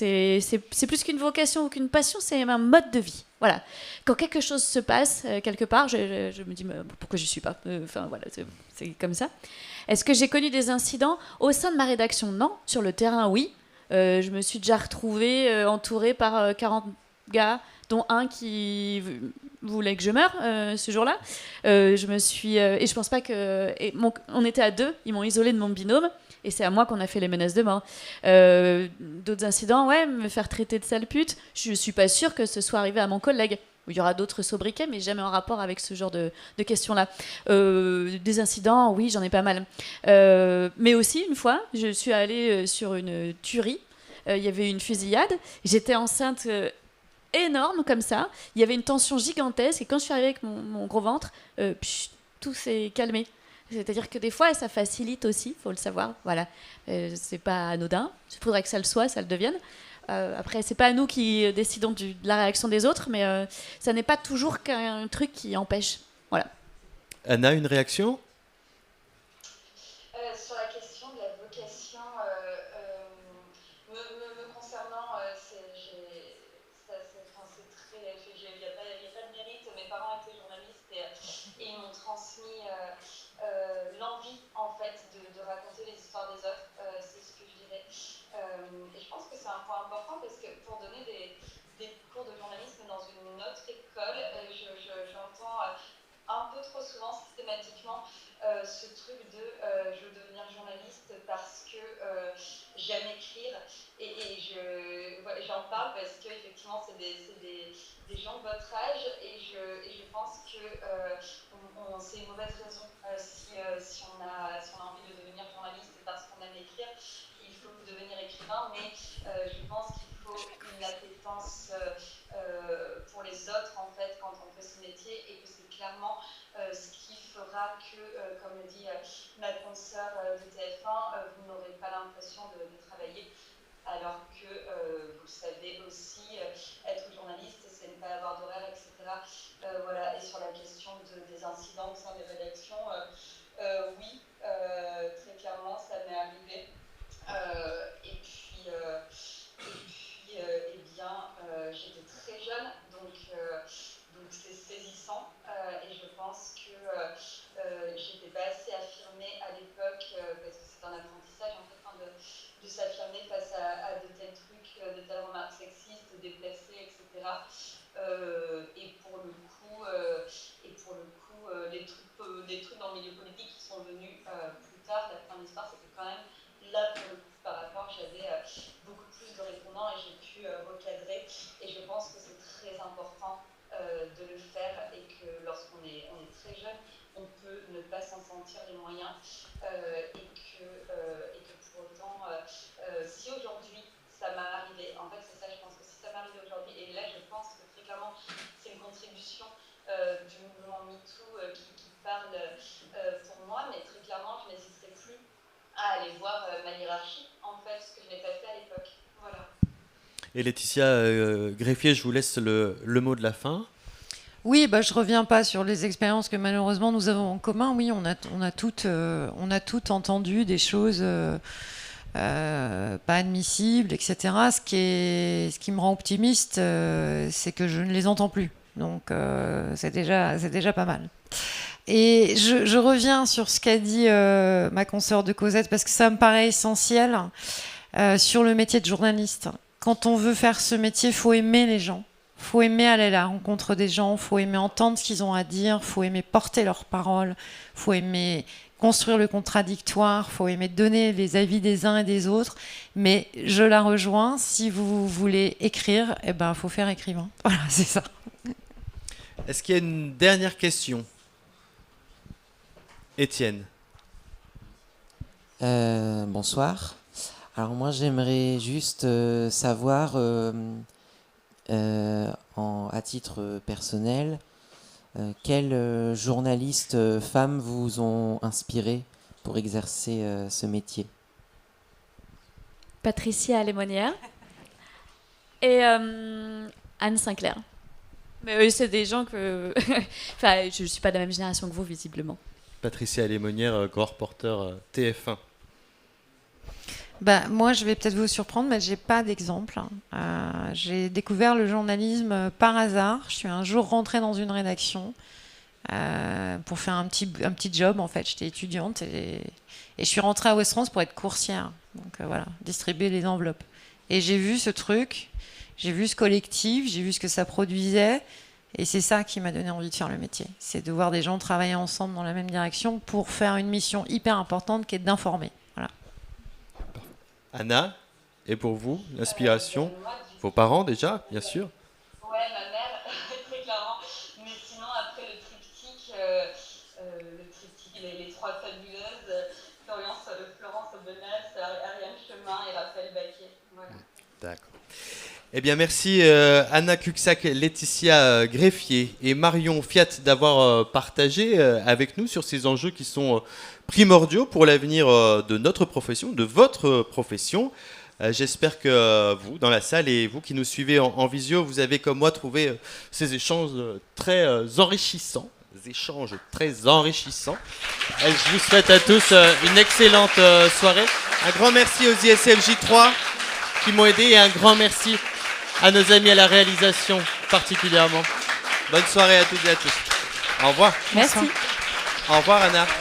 plus qu'une vocation ou qu'une passion, c'est un mode de vie. Voilà. Quand quelque chose se passe quelque part, je me dis pourquoi je ne suis pas. Enfin voilà, c'est comme ça. Est-ce que j'ai connu des incidents au sein de ma rédaction? Non. Sur le terrain, oui. Je me suis déjà retrouvée entourée par 40 gars, dont un qui voulait que je meure ce jour-là. Et je pense pas que... on était à deux, ils m'ont isolée de mon binôme, et c'est à moi qu'on a fait les menaces de mort. D'autres incidents, ouais, me faire traiter de sale pute, je suis pas sûre que ce soit arrivé à mon collègue. Il y aura d'autres sobriquets, mais jamais en rapport avec ce genre de questions-là. Des incidents, oui, j'en ai pas mal. Mais aussi, une fois, je suis allée sur une tuerie. Il y avait une fusillade. J'étais enceinte énorme, comme ça. Il y avait une tension gigantesque. Et quand je suis arrivée avec mon gros ventre, tout s'est calmé. C'est-à-dire que des fois, ça facilite aussi, il faut le savoir. Voilà. C'est pas anodin. Il faudrait que ça le soit, ça le devienne. Après, c'est pas à nous qui décidons de la réaction des autres, mais ça n'est pas toujours qu'un truc qui empêche. Voilà.
Anna, une réaction?
transmis l'envie en fait de raconter les histoires des autres, c'est ce que je dirais. Et je pense que c'est un point important parce que pour donner des cours de journalisme dans une autre école, j'entends un peu trop souvent systématiquement ce truc de je veux devenir journaliste parce que j'aime écrire et j'en parle parce que effectivement c'est des gens de votre âge et je pense que c'est une mauvaise raison si on a envie de devenir journaliste parce qu'on aime écrire. Il faut devenir écrivain, mais je pense qu'il faut une appétence pour les autres en fait quand on fait ce métier et que c'est clairement ce qui fera que, comme le dit ma consoeur de TF1, vous n'aurez pas l'impression de travailler, alors que vous savez aussi être journaliste, c'est ne pas avoir d'horaire, etc. Voilà. Et sur la question des incidents au sein des rédactions, oui, très clairement, ça m'est arrivé. Et puis eh bien, j'étais très jeune, donc c'est saisissant et je pense que j'étais pas assez affirmée à l'époque parce que c'est un apprentissage en fait de s'affirmer face à de tels trucs, de telles remarques sexistes, déplacées, etc. Et pour le coup, les trucs dans le milieu politique qui sont venus plus tard, la fin de l'histoire, c'était quand même là pour le coup par rapport, j'avais beaucoup plus de répondants et j'ai pu recadrer. Et je pense que c'est très important de le faire et que lorsqu'on est très jeune, on peut ne pas s'en sentir les moyens et que pour autant, si aujourd'hui ça m'est arrivé, en fait c'est ça, je pense que si ça m'est arrivé aujourd'hui, et là je pense que très clairement c'est une contribution du mouvement MeToo qui parle pour moi, mais très clairement je n'hésiterai plus à aller voir ma hiérarchie, en fait, ce que je n'ai pas fait à l'époque. Voilà. Et
Laetitia Greffier, je vous laisse le mot de la fin.
Oui, je ne reviens pas sur les expériences que malheureusement nous avons en commun. Oui, on a toutes entendu des choses pas admissibles, etc. Ce qui me rend optimiste, c'est que je ne les entends plus. Donc c'est déjà pas mal. Et je reviens sur ce qu'a dit ma consoeur de Cosette, parce que ça me paraît essentiel sur le métier de journaliste. Quand on veut faire ce métier, il faut aimer les gens. Il faut aimer aller à la rencontre des gens, il faut aimer entendre ce qu'ils ont à dire, il faut aimer porter leurs paroles, il faut aimer construire le contradictoire, il faut aimer donner les avis des uns et des autres. Mais je la rejoins, si vous voulez écrire, il faut faire écrivain. Voilà, c'est ça.
Est-ce qu'il y a une dernière question ? Étienne.
Bonsoir. Alors moi j'aimerais juste savoir, à titre personnel, quels journalistes femmes vous ont inspiré pour exercer ce métier ?
Patricia Lémonière et Anne Sinclair. Mais c'est des gens que... enfin, je ne suis pas de la même génération que vous, visiblement.
Patricia Lémonière, grand reporter TF1.
Moi, je vais peut-être vous surprendre, mais je n'ai pas d'exemple. J'ai découvert le journalisme par hasard. Je suis un jour rentrée dans une rédaction pour faire un petit job, en fait. J'étais étudiante et je suis rentrée à Ouest France pour être coursière. Donc voilà, distribuer les enveloppes. Et j'ai vu ce truc, j'ai vu ce collectif, j'ai vu ce que ça produisait. Et c'est ça qui m'a donné envie de faire le métier. C'est de voir des gens travailler ensemble dans la même direction pour faire une mission hyper importante qui est d'informer. Voilà.
Anna, et pour vous, l'inspiration, vos parents déjà, bien sûr.
Ouais, ma mère, très clairement. Mais sinon, après le triptyque, les trois fabuleuses, Florence Aubenas, Ariane Chemin et Raphaël Baquet. Voilà.
D'accord. Eh bien, merci Anna Cuxac, Laetitia Greffier et Marion Fiat d'avoir partagé avec nous sur ces enjeux qui sont primordiaux pour l'avenir de notre profession, de votre profession. J'espère que vous, dans la salle, et vous qui nous suivez en visio, vous avez, comme moi, trouvé ces échanges très enrichissants. Je vous souhaite à tous une excellente soirée. Un grand merci aux ISFJ3 qui m'ont aidé et un grand merci à nos amis à la réalisation particulièrement. Bonne soirée à toutes et à tous. Au revoir.
Merci.
Au revoir Anna.